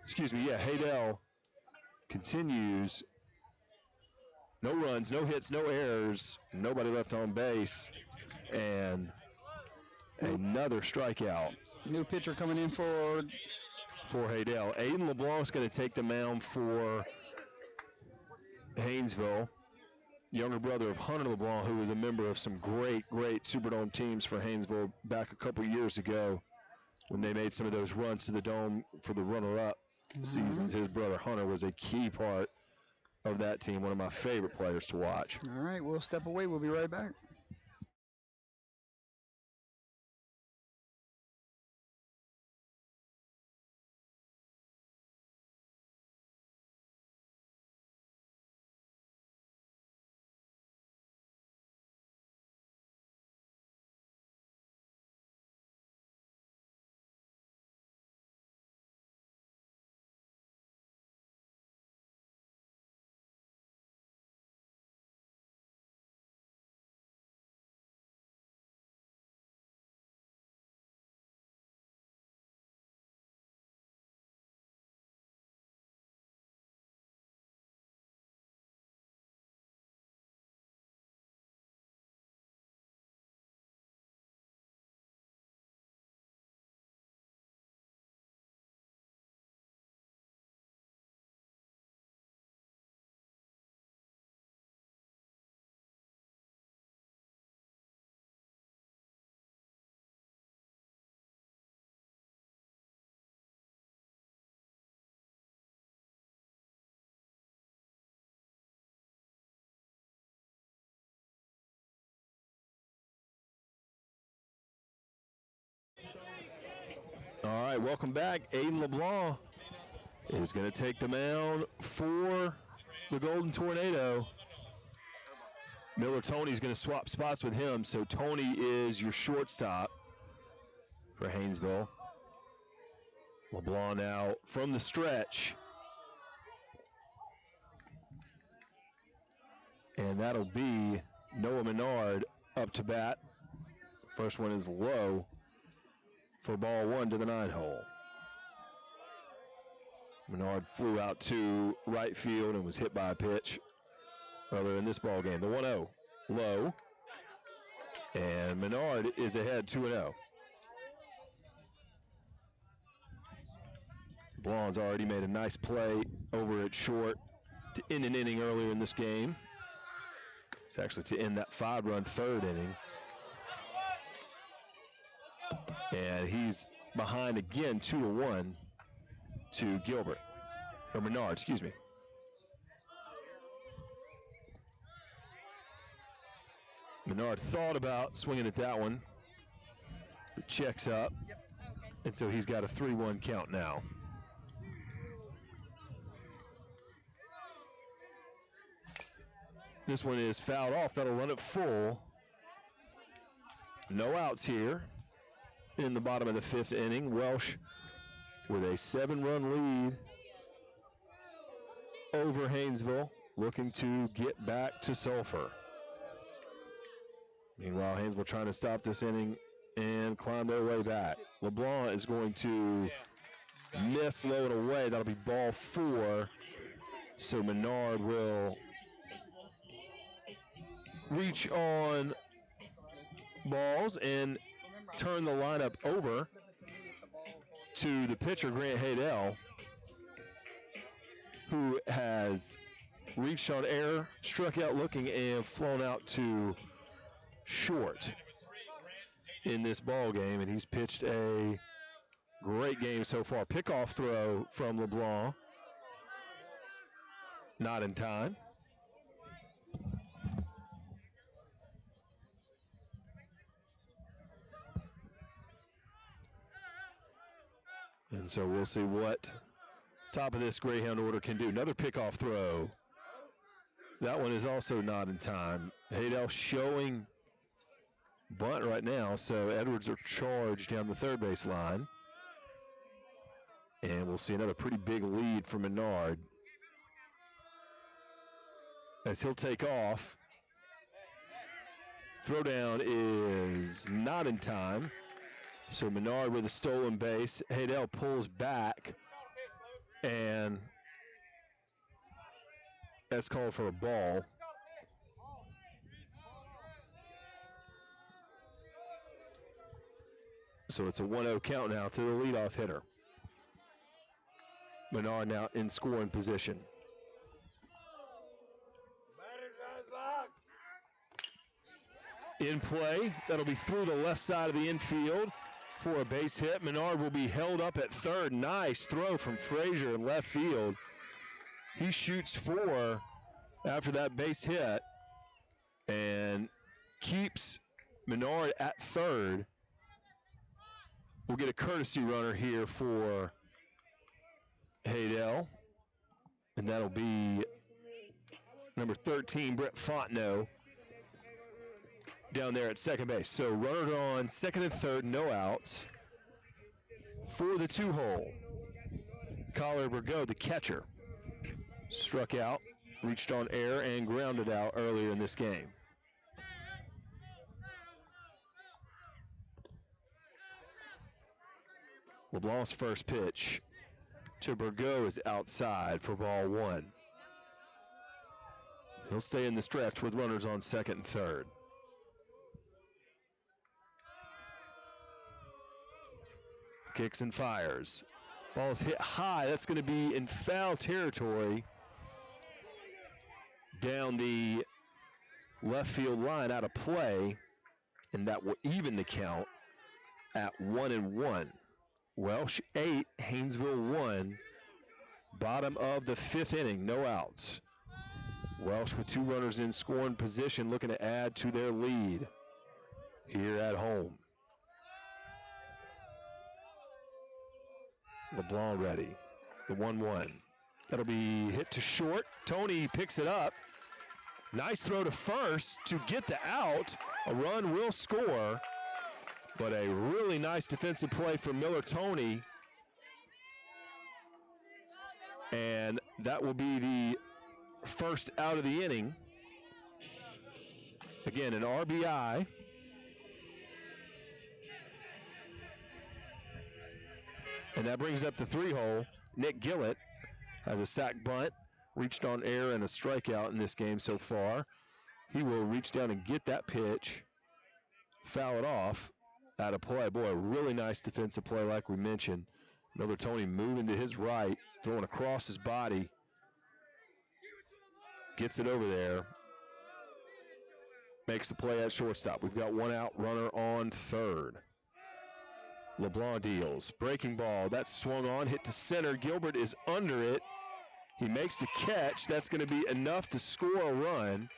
[SPEAKER 2] Haydell continues. No runs, no hits, no errors, nobody left on base, and another strikeout.
[SPEAKER 1] New pitcher coming in for
[SPEAKER 2] Haydell. Aiden LeBlanc's going to take the mound for Haynesville. Younger brother of Hunter LeBlanc, who was a member of some great Superdome teams for Haynesville back a couple years ago when they made some of those runs to the Dome for the runner-up seasons. His brother Hunter was a key part of that team, one of my favorite players to watch.
[SPEAKER 1] All right, we'll step away. We'll be right back.
[SPEAKER 2] All right, welcome back. Aiden LeBlanc is going to take the mound for the Golden Tornado. Miller Tony's going to swap spots with him, so Tony is your shortstop for Haynesville. LeBlanc now from the stretch. And that'll be Noah Menard up to bat. First one is low for ball 1 to the 9-hole. Menard flew out to right field and was hit by a pitch earlier in this ball game. The 1-0 low, and Menard is ahead 2-0. Blonde's already made a nice play over at short to end an inning earlier in this game. It's actually to end that 5-run third inning. And he's behind again 2-1 to Gilbert, or Menard, excuse me. Menard thought about swinging at that one, but checks up, and so he's got a 3-1 count now. This one is fouled off. That'll run it full. No outs here in the bottom of the 5th inning. Welsh with a 7-run lead over Haynesville, looking to get back to Sulphur. Meanwhile, Haynesville trying to stop this inning and climb their way back. LeBlanc is going to miss low and away. That'll be ball 4. So Menard will reach on balls and turn the lineup over to the pitcher, Grant Haydell, who has reached on air, struck out looking, and flown out to short in this ball game, and he's pitched a great game so far. Pickoff throw from LeBlanc, not in time. And so we'll see what top of this Greyhound order can do. Another pickoff throw. That one is also not in time. Haydell showing bunt right now, so Edwards are charged down the third base line. And we'll see another pretty big lead for Menard as he'll take off. Throwdown is not in time. So Menard with a stolen base. Haydell pulls back, and that's called for a ball. So it's a 1-0 count now to the leadoff hitter. Menard now in scoring position. In play, that'll be through the left side of the infield for a base hit. Menard will be held up at third. Nice throw from Frazier in left field. He shoots 4 after that base hit and keeps Menard at third. We'll get a courtesy runner here for Haydell, and that'll be number 13, Brett Fontenot, down there at second base. So runner on second and third, no outs. For the 2-hole, Collier Burgo, the catcher, struck out, reached on air, and grounded out earlier in this game. LeBlanc's first pitch to Burgo is outside for ball 1. He'll stay in the stretch with runners on second and third. Kicks and fires. Ball's hit high. That's going to be in foul territory down the left field line, out of play, and that will even the count at 1-1. Welsh 8, Haynesville 1. Bottom of the 5th inning, no outs. Welsh with 2 runners in scoring position, looking to add to their lead here at home. LeBlanc ready. The 1-1. That'll be hit to short. Tony picks it up. Nice throw to first to get the out. A run will score, but a really nice defensive play from Miller Tony. And that will be the first out of the inning. Again, an RBI. And that brings up the 3-hole. Nick Gillett has a sac bunt, reached on air and a strikeout in this game so far. He will reach down and get that pitch, foul it off out of play. Boy, a really nice defensive play like we mentioned. Miller Tony moving to his right, throwing across his body. Gets it over there. Makes the play at shortstop. We've got one out, runner on third. LeBlanc deals. Breaking ball. That's swung on, hit to center. Gilbert is under it. He makes the catch. That's going to be enough to score a run.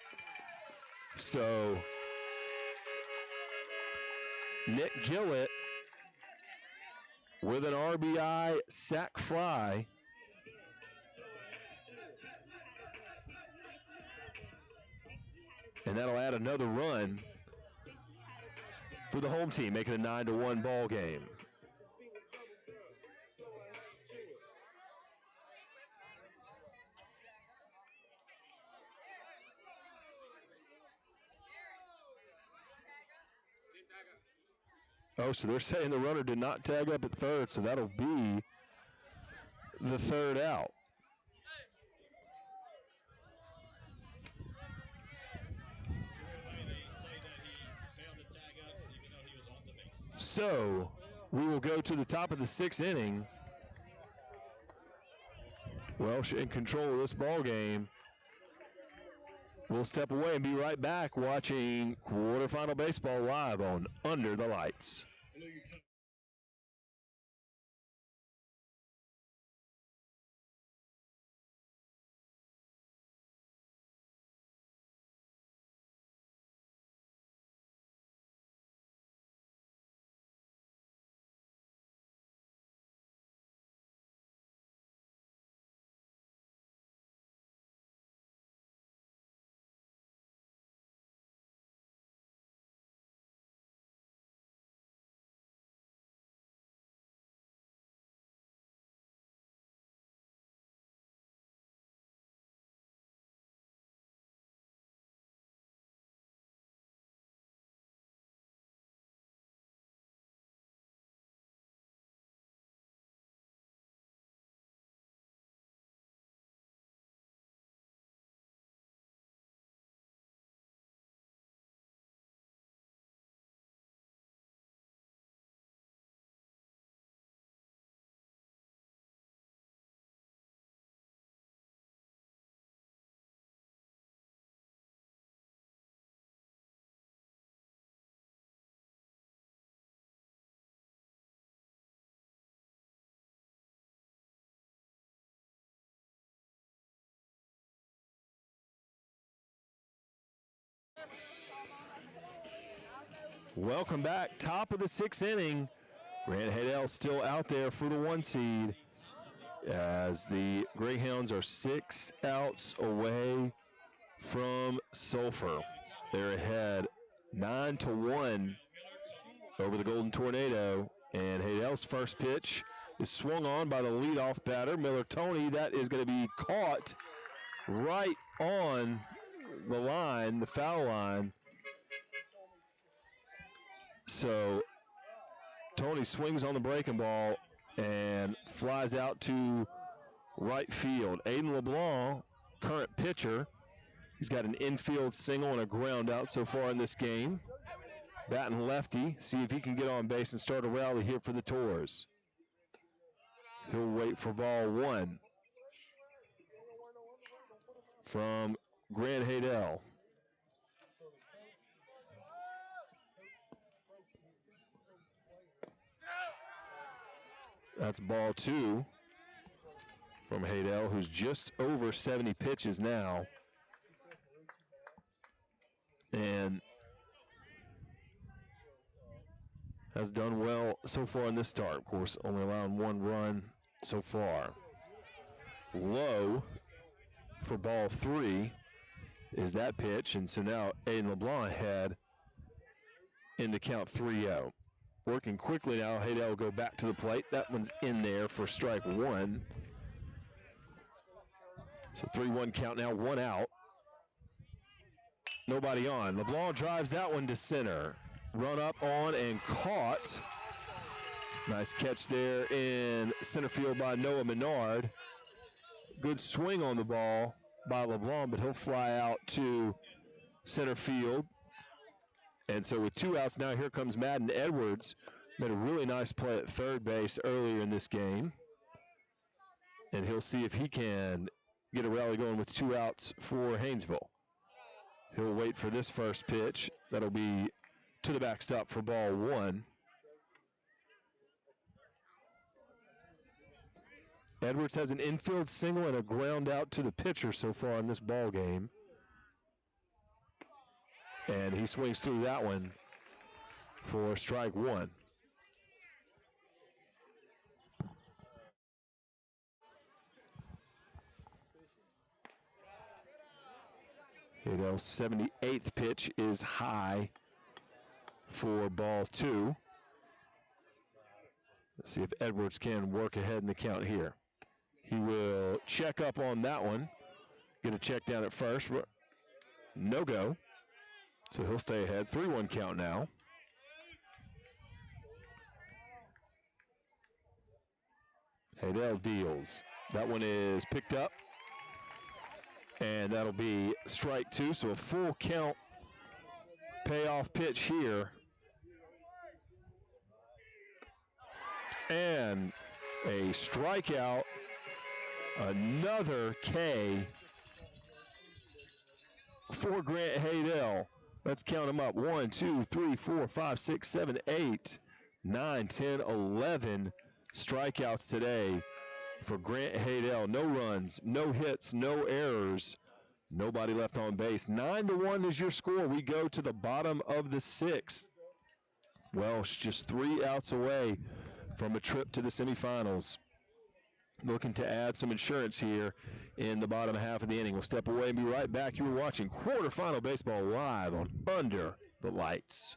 [SPEAKER 2] So Nick Gillett with an RBI sac fly. And that'll add another run for the home team, making a 9-1 ball game. Oh, so they're saying the runner did not tag up at third, so that'll be the third out. So we will go to the top of the sixth inning. Welsh in control of this ball game. We'll step away and be right back watching quarterfinal baseball live on Under the Lights. Welcome back. Top of the sixth inning. Grant Haydell still out there for the 1 seed as the Greyhounds are 6 outs away from Sulphur. They're ahead 9-1 over the Golden Tornado, and Haydell's first pitch is swung on by the leadoff batter, Miller Tony. That is going to be caught right on the line, the foul line. So Tony swings on the breaking ball and flies out to right field. Aiden LeBlanc, current pitcher, he's got an infield single and a ground out so far in this game. Batting lefty, see if he can get on base and start a rally here for the Tours. He'll wait for ball one from Grant Haydell. That's ball two from Haydell, who's just over 70 pitches now. And has done well so far in this start. Of course, only allowing 1 run so far. Low for ball three is that pitch. And so now Aiden LeBlanc ahead in the count 3-0. Working quickly now, Haydell will go back to the plate. That one's in there for strike one. So 3-1 count now, 1 out. Nobody on. LeBlanc drives that one to center. Run up on and caught. Nice catch there in center field by Noah Menard. Good swing on the ball by LeBlanc, but he'll fly out to center field. And so with 2 outs now, here comes Madden Edwards. Made a really nice play at third base earlier in this game. And he'll see if he can get a rally going with 2 outs for Haynesville. He'll wait for this first pitch. That'll be to the backstop for ball 1. Edwards has an infield single and a ground out to the pitcher so far in this ball game. And he swings through that one for strike 1. Hadel's 78th pitch is high for ball 2. Let's see if Edwards can work ahead in the count here. He will check up on that one. Get a check down at first. No go. So he'll stay ahead. 3-1 count now. Hadel deals. That one is picked up. And that'll be strike 2. So a full count payoff pitch here. And a strikeout. Another K for Grant Hadel. Let's count them up. 1, 2, 3, 4, 5, 6, 7, 8, 9, 10, 11 strikeouts today for Grant Hadel. No runs, no hits, no errors. Nobody left on base. 9-1 is your score. We go to the bottom of the 6th. Welsh just 3 outs away from a trip to the semifinals. Looking to add some insurance here in the bottom half of the inning. We'll step away and be right back. You are watching Quarterfinal Baseball live on Under the Lights.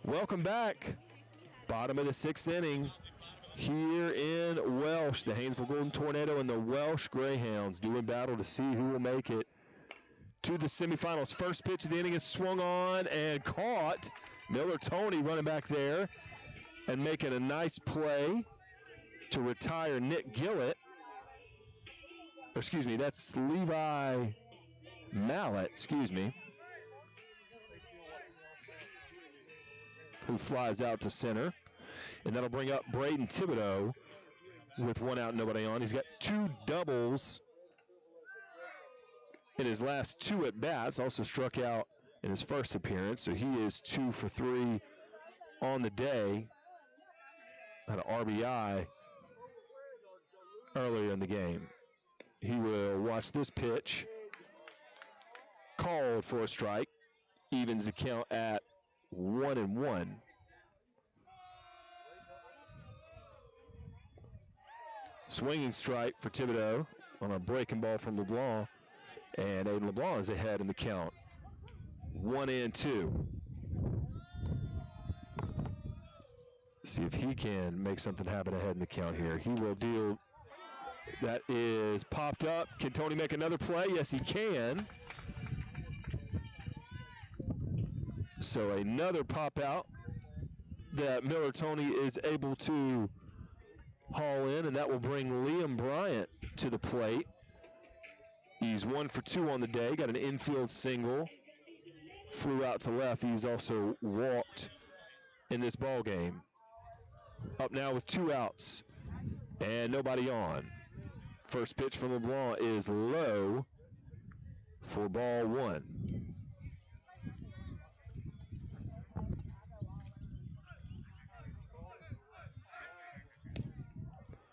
[SPEAKER 2] Welcome back. Bottom of the 6th inning here in Welsh. The Haynesville Golden Tornado and the Welsh Greyhounds doing battle to see who will make it to the semifinals. First pitch of the inning is swung on and caught. Miller Tony running back there and making a nice play to retire Nick Gillett. Excuse me, that's Levi Mallet, who flies out to center. And that'll bring up Braden Thibodeau with 1 out, nobody on. He's got 2 doubles in his last 2 at-bats. Also struck out in his first appearance, so he is 2 for 3 on the day. Had an RBI earlier in the game. He will watch this pitch. Called for a strike. Evens the count at 1-1. Swinging strike for Thibodeau on a breaking ball from LeBlanc. And Aiden LeBlanc is ahead in the count. 1-2. See if he can make something happen ahead in the count here. He will deal. That is popped up. Can Tony make another play? Yes, he can. So another pop out that Miller Tony is able to haul in, and that will bring Liam Bryant to the plate. He's 1 for 2 on the day, got an infield single, flew out to left. He's also walked in this ball game. Up now with 2 outs and nobody on. First pitch from LeBlanc is low for ball 1.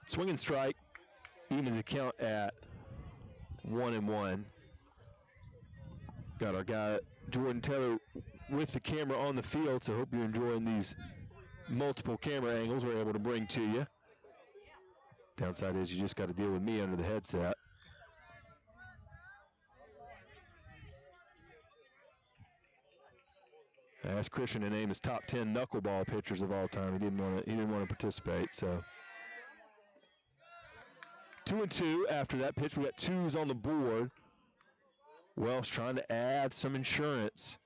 [SPEAKER 2] Swing and strike, evens the count at 1-1. Got our guy Jordan Taylor with the camera on the field, so hope you're enjoying these multiple camera angles we're able to bring to you. Downside is you just got to deal with me under the headset. I asked Christian to name his top 10 knuckleball pitchers of all time. He didn't want to participate. So 2-2 after that pitch. We got 2s on the board. Welsh trying to add some insurance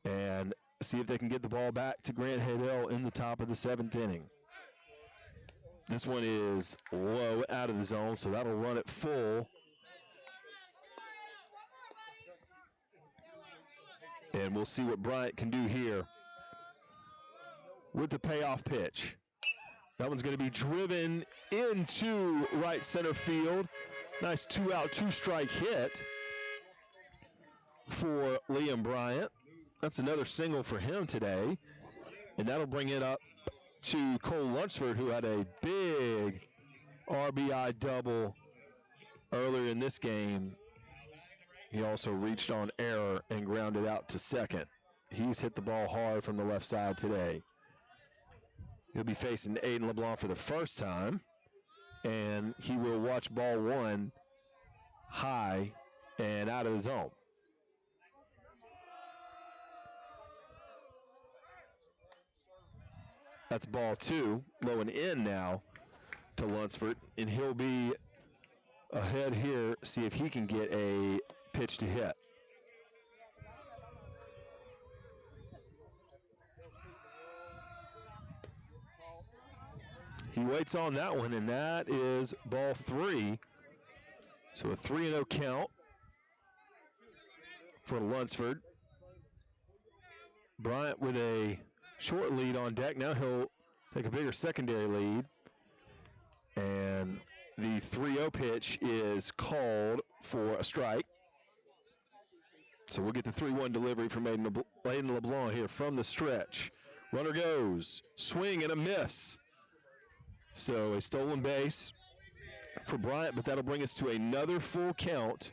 [SPEAKER 2] and see if they can get the ball back to Grant Haydell in the top of the 7th inning. This one is low out of the zone, so that'll run it full. And we'll see what Bryant can do here with the payoff pitch. That one's going to be driven into right center field. Nice 2-out, 2-strike hit for Liam Bryant. That's another single for him today. And that'll bring it up to Cole Lunsford, who had a big RBI double earlier in this game. He also reached on error and grounded out to second. He's hit the ball hard from the left side today. He'll be facing Aiden LeBlanc for the first time, and he will watch ball 1 high and out of the zone. That's ball 2, low and in now to Lunsford, and he'll be ahead here, see if he can get a pitch to hit. He waits on that one, and that is ball 3. So a 3-0 count for Lunsford. Bryant with a short lead on deck. Now he'll take a bigger secondary lead. And the 3-0 pitch is called for a strike. So we'll get the 3-1 delivery from Aiden LeBlanc here from the stretch. Runner goes, swing and a miss. So a stolen base for Bryant, but that'll bring us to another full count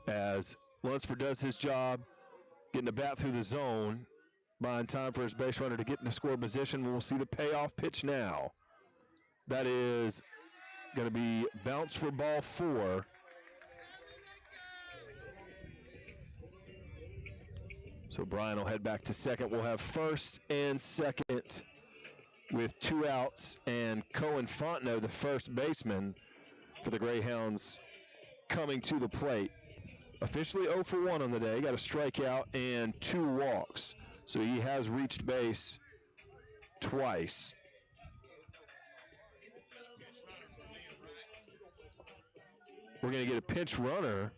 [SPEAKER 2] as Lunsford does his job getting the bat through the zone, buying time for his base runner to get in the score position. We'll see the payoff pitch now. That is going to be bounced for ball 4. So Brian will head back to second. We'll have first and second with 2 outs, and Cohen Fontenot, the first baseman for the Greyhounds, coming to the plate. Officially 0 for 1 on the day. Got a strikeout and 2 walks. So he has reached base twice. We're going to get a pinch runner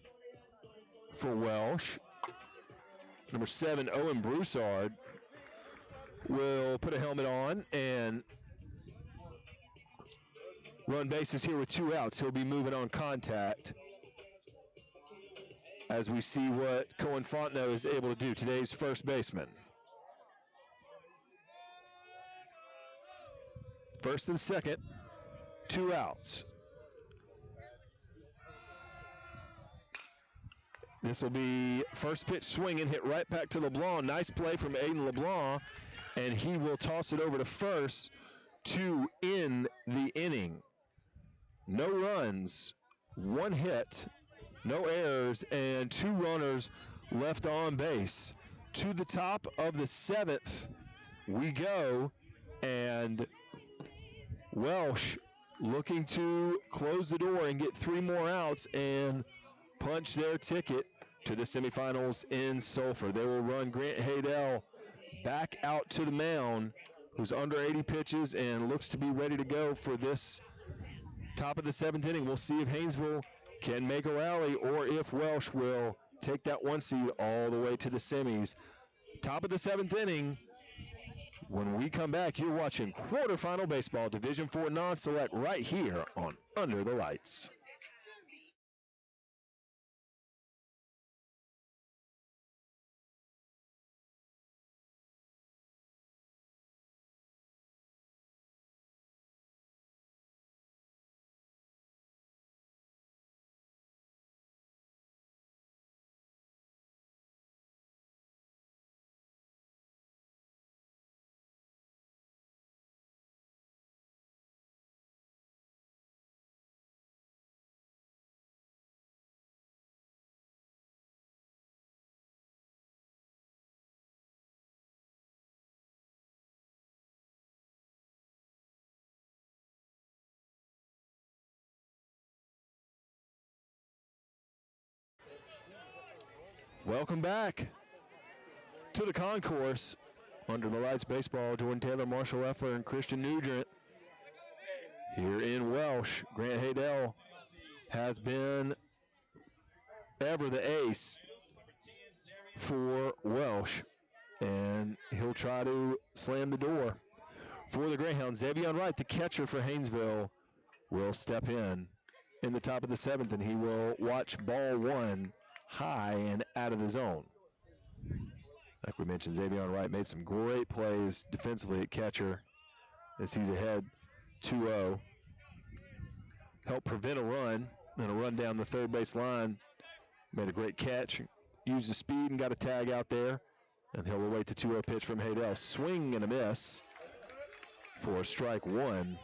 [SPEAKER 2] for Welsh. Number 7, Owen Broussard, will put a helmet on and run bases here with 2 outs. He'll be moving on contact as we see what Cohen Fontenot is able to do, today's first baseman. First and second, 2 outs. This will be first pitch swinging, hit right back to LeBlanc. Nice play from Aiden LeBlanc, and he will toss it over to first to end the inning. No runs, 1 hit, no errors, and 2 runners left on base. To the top of the 7th we go, and Welsh looking to close the door and get 3 more outs and punch their ticket to the semifinals in Sulphur. They will run Grant Haydell back out to the mound who's under 80 pitches and looks to be ready to go for this top of the 7th inning. We'll see if Haynesville can make a rally or if Welsh will take that 1 seed all the way to the semis. Top of the 7th inning. When we come back, you're watching quarterfinal baseball, Division IV non-select, right here on Under the Lights. Welcome back to the concourse. Under the Lights baseball, Jordan Taylor, Marshall Leffler, and Christian Nugent. Here in Welsh, Grant Haydell has been ever the ace for Welsh, and he'll try to slam the door for the Greyhounds. Xavier Wright, the catcher for Haynesville, will step in the top of the 7th, and he will watch ball 1 high and out of the zone. Like we mentioned, Xavier Wright made some great plays defensively at catcher as he's ahead 2-0. Helped prevent a run, and a run down the third base line. Made a great catch, used the speed and got a tag out there. And he'll await the 2-0 pitch from Haydell. Swing and a miss for strike 1.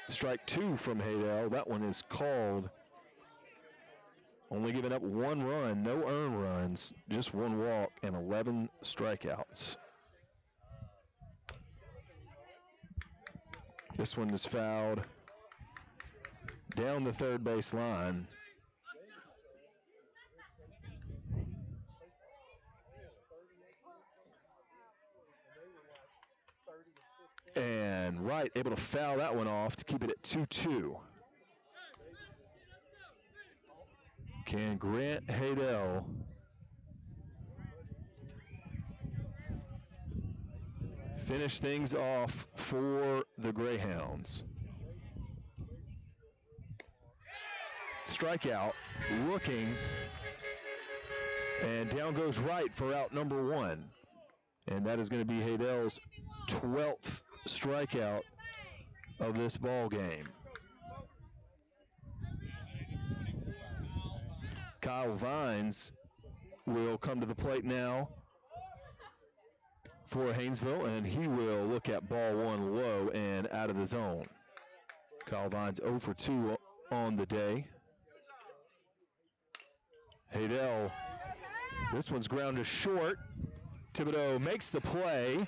[SPEAKER 2] Strike 2 from Haydell. That one is called. Only giving up 1 run, no earned runs, just 1 walk and 11 strikeouts. This one is fouled down the third base line. And Wright able to foul that one off to keep it at 2-2. Can Grant Haydell finish things off for the Greyhounds? Strikeout, looking, and down goes Wright for out number 1. And that is going to be Haydell's 12th strikeout of this ball game. Kyle Vines will come to the plate now for Haynesville, and he will look at ball 1 low and out of the zone. Kyle Vines 0 for 2 on the day. Haydell, this one's grounded short. Thibodeau makes the play,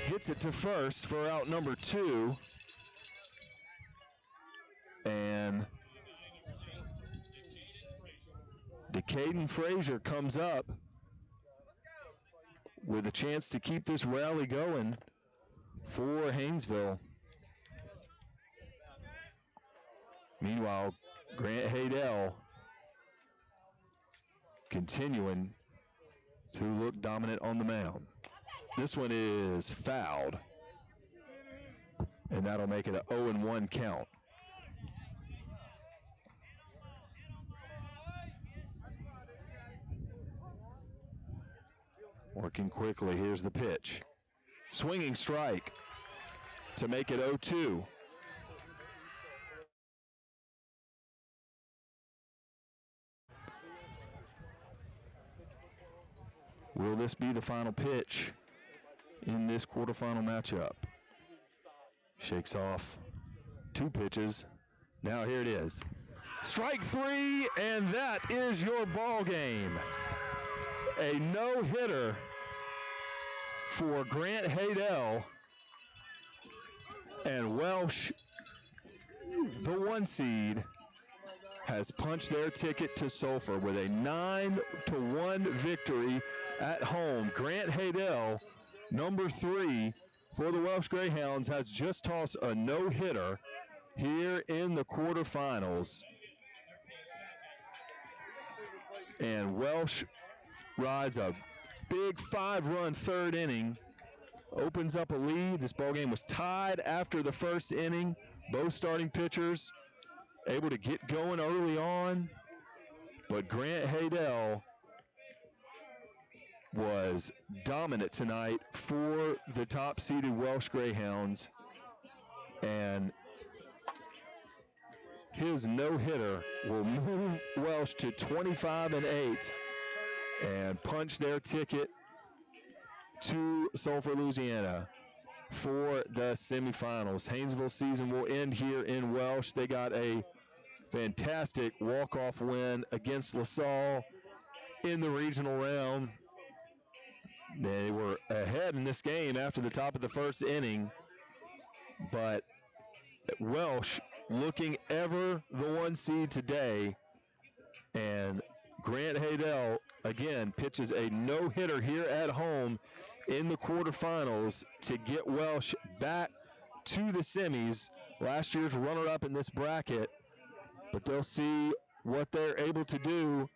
[SPEAKER 2] gets it to first for out number 2. And Decaden Frazier comes up with a chance to keep this rally going for Haynesville. Meanwhile, Grant Haydell continuing to look dominant on the mound. This one is fouled, and that'll make it an 0-1 count. Working quickly, here's the pitch. Swinging strike to make it 0-2. Will this be the final pitch in this quarterfinal matchup? Shakes off 2 pitches. Now here it is. Strike 3, and that is your ball game. A no-hitter for Grant Haydell, and Welsh, the 1 seed, has punched their ticket to Sulphur with a 9-1 victory at home. Grant Haydell, number 3 for the Welsh Greyhounds, has just tossed a no-hitter here in the quarterfinals. And Welsh rides a big 5-run third inning, opens up a lead. This ballgame was tied after the first inning. Both starting pitchers able to get going early on, but Grant Haydell was dominant tonight for the top-seeded Welsh Greyhounds, and his no-hitter will move Welsh to 25-8 and punch their ticket to Sulphur, Louisiana for the semifinals. Haynesville season will end here in Welsh. They got a fantastic walk-off win against LaSalle in the regional round. They were ahead in this game after the top of the first inning, but Welsh looking ever the 1 seed today, and Grant Haydell again pitches a no-hitter here at home in the quarterfinals to get Welsh back to the semis. Last year's runner-up in this bracket, but they'll see what they're able to do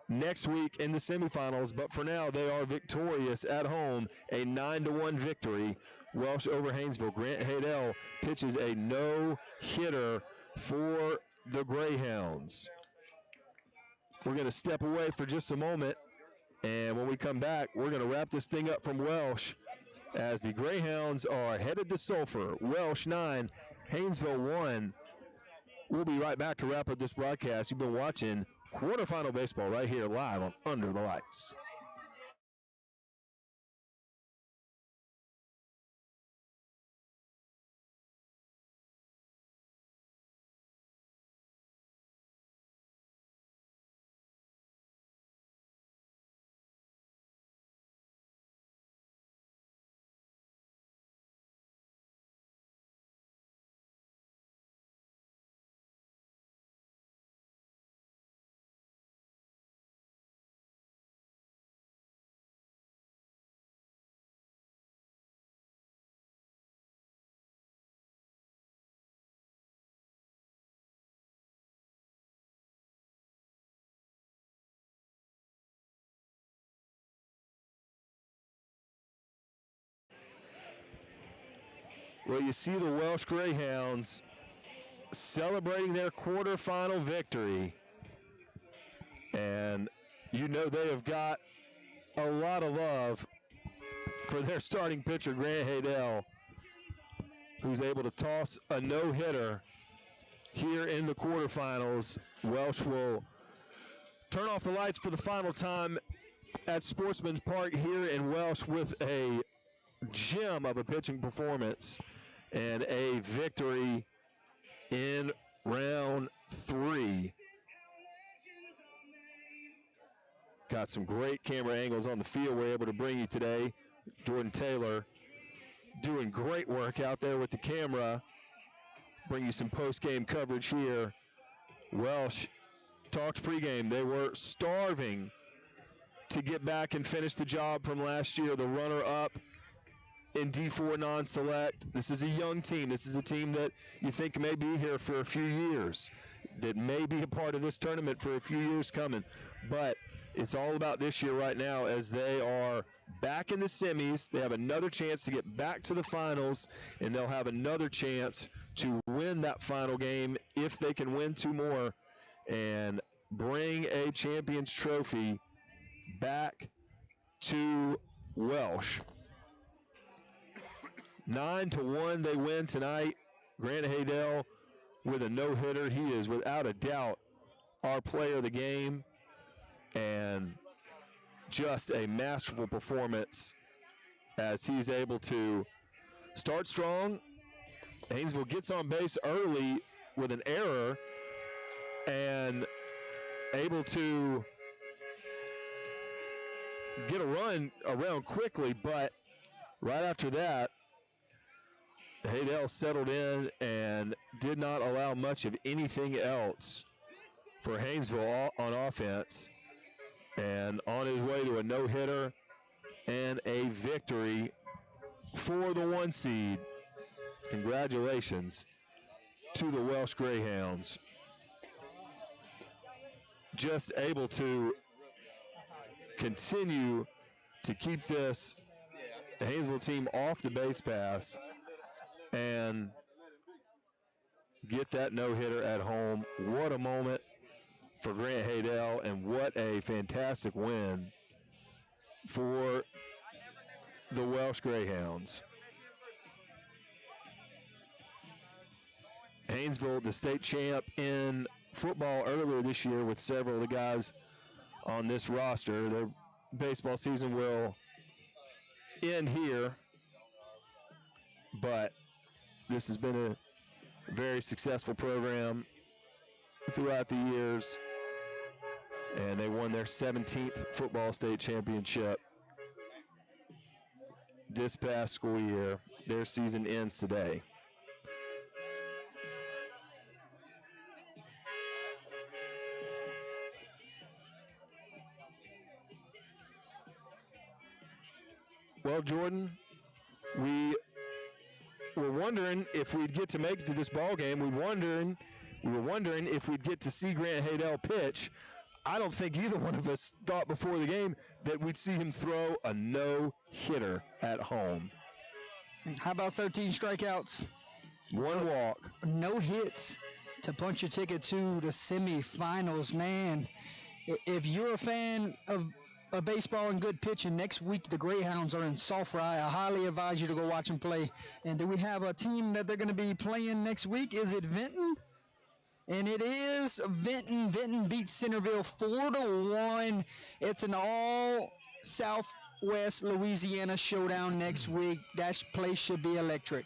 [SPEAKER 2] next week in the semifinals. But for now, they are victorious at home, a 9-1 victory. Welsh over Haynesville. Grant Haydell pitches a no-hitter for the Greyhounds. We're going to step away for just a moment, and when we come back, we're going to wrap this thing up from Welsh as the Greyhounds are headed to Sulphur. Welsh 9, Haynesville 1. We'll be right back to wrap up this broadcast. You've been watching quarterfinal baseball right here live on Under the Lights. Well, you see the Welsh Greyhounds celebrating their quarterfinal victory, and you know they have got a lot of love for their starting pitcher, Grant Haydell, who's able to toss a no-hitter here in the quarterfinals. Welsh will turn off the lights for the final time at Sportsman's Park here in Welsh with a gem of a pitching performance and a victory in round 3. Got some great camera angles on the field we're able to bring you today. Jordan Taylor doing great work out there with the camera. Bring you some post-game coverage here. Welsh talked pregame. They were starving to get back and finish the job from last year, the runner-up in D4 non-select. This is a young team. This is a team that you think may be here for a few years, that may be a part of this tournament for a few years coming. But it's all about this year right now as they are back in the semis. They have another chance to get back to the finals, and they'll have another chance to win that final game if they can win 2 more and bring a champion's trophy back to Welsh. 9-1 they win tonight. Grant Haydell with a no-hitter. He is without a doubt our player of the game, and just a masterful performance as he's able to start strong. Haynesville gets on base early with an error and able to get a run around quickly, but right after that, Haydell settled in and did not allow much of anything else for Haynesville on offense, and on his way to a no-hitter and a victory for the 1 seed. Congratulations to the Welsh Greyhounds. Just able to continue to keep this Haynesville team off the base pass and get that no-hitter at home. What a moment for Grant Haydell, and what a fantastic win for the Welsh Greyhounds. Haynesville, the state champ in football earlier this year with several of the guys on this roster. Their baseball season will end here, but this has been a very successful program throughout the years, and they won their 17th football state championship this past school year. Their season ends today. Well, Jordan, we were wondering if we'd get to make it to this ball game. We were wondering if we'd get to see Grant Haydell pitch. I don't think either one of us thought before the game that we'd see him throw a no-hitter at home.
[SPEAKER 1] How about 13 strikeouts?
[SPEAKER 2] 1 walk.
[SPEAKER 1] No hits to punch your ticket to the semifinals, man. If you're a fan of baseball and good pitching, next week the Greyhounds are in Sulphur. I highly advise you to go watch them play. And do we have a team that they're going to be playing next week? Is it Vinton? And it is Vinton. Vinton beats Centerville 4-1. It's an all Southwest Louisiana showdown next week. That place should be electric.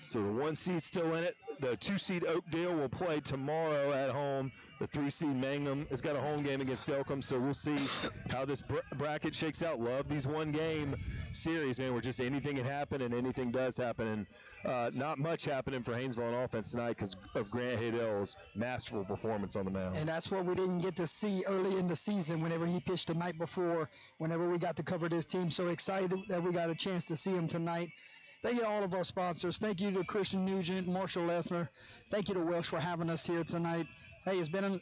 [SPEAKER 2] So the 1 seed still in it. The 2 seed Oakdale will play tomorrow at home. The 3 seed Mangum has got a home game against Delcom, so we'll see how this bracket shakes out. Love these 1-game series, man, where just anything can happen and anything does happen. And not much happening for Haynesville on offense tonight because of Grant Haydell's masterful performance on the mound.
[SPEAKER 1] And that's what we didn't get to see early in the season whenever he pitched the night before, whenever we got to cover this team. So excited that we got a chance to see him tonight. Thank you to all of our sponsors. Thank you to Christian Nugent, Marshall Leffner. Thank you to Welsh for having us here tonight. Hey, it's been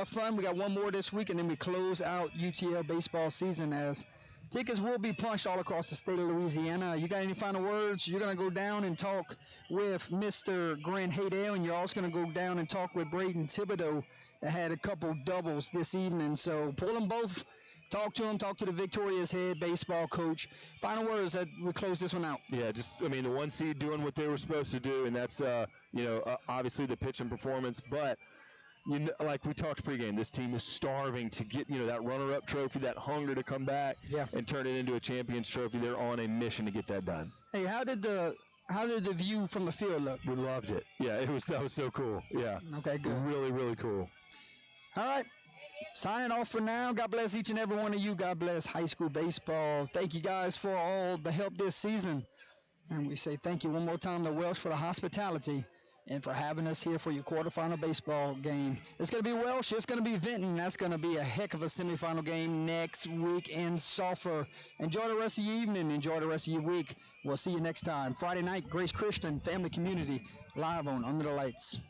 [SPEAKER 1] fun. We got one more this week, and then we close out UTL baseball season as tickets will be punched all across the state of Louisiana. You got any final words? You're going to go down and talk with Mr. Grant Haydell, and you're also going to go down and talk with Braden Thibodeau that had a couple doubles this evening. So pull them both. Talk to him, talk to the Victoria's head baseball coach. Final words that we close this one out.
[SPEAKER 2] Yeah, the 1 seed doing what they were supposed to do, and that's, obviously the pitch and performance. But, like we talked pregame, this team is starving to get, that runner-up trophy, that hunger to come back and turn it into a champion's trophy. They're on a mission to get that done.
[SPEAKER 1] Hey, how did the view from the field look?
[SPEAKER 2] We loved it. Yeah, that was so cool. Yeah.
[SPEAKER 1] Okay, good.
[SPEAKER 2] Really, really cool.
[SPEAKER 1] All right. Signing off for now. God bless each and every one of you. God bless high school baseball. Thank you guys for all the help this season. And we say thank you one more time to Welsh for the hospitality and for having us here for your quarterfinal baseball game. It's going to be Welsh. It's going to be Vinton. That's going to be a heck of a semifinal game next week in Sulphur. Enjoy the rest of your evening. Enjoy the rest of your week. We'll see you next time. Friday night, Grace Christian Family Community live on Under the Lights.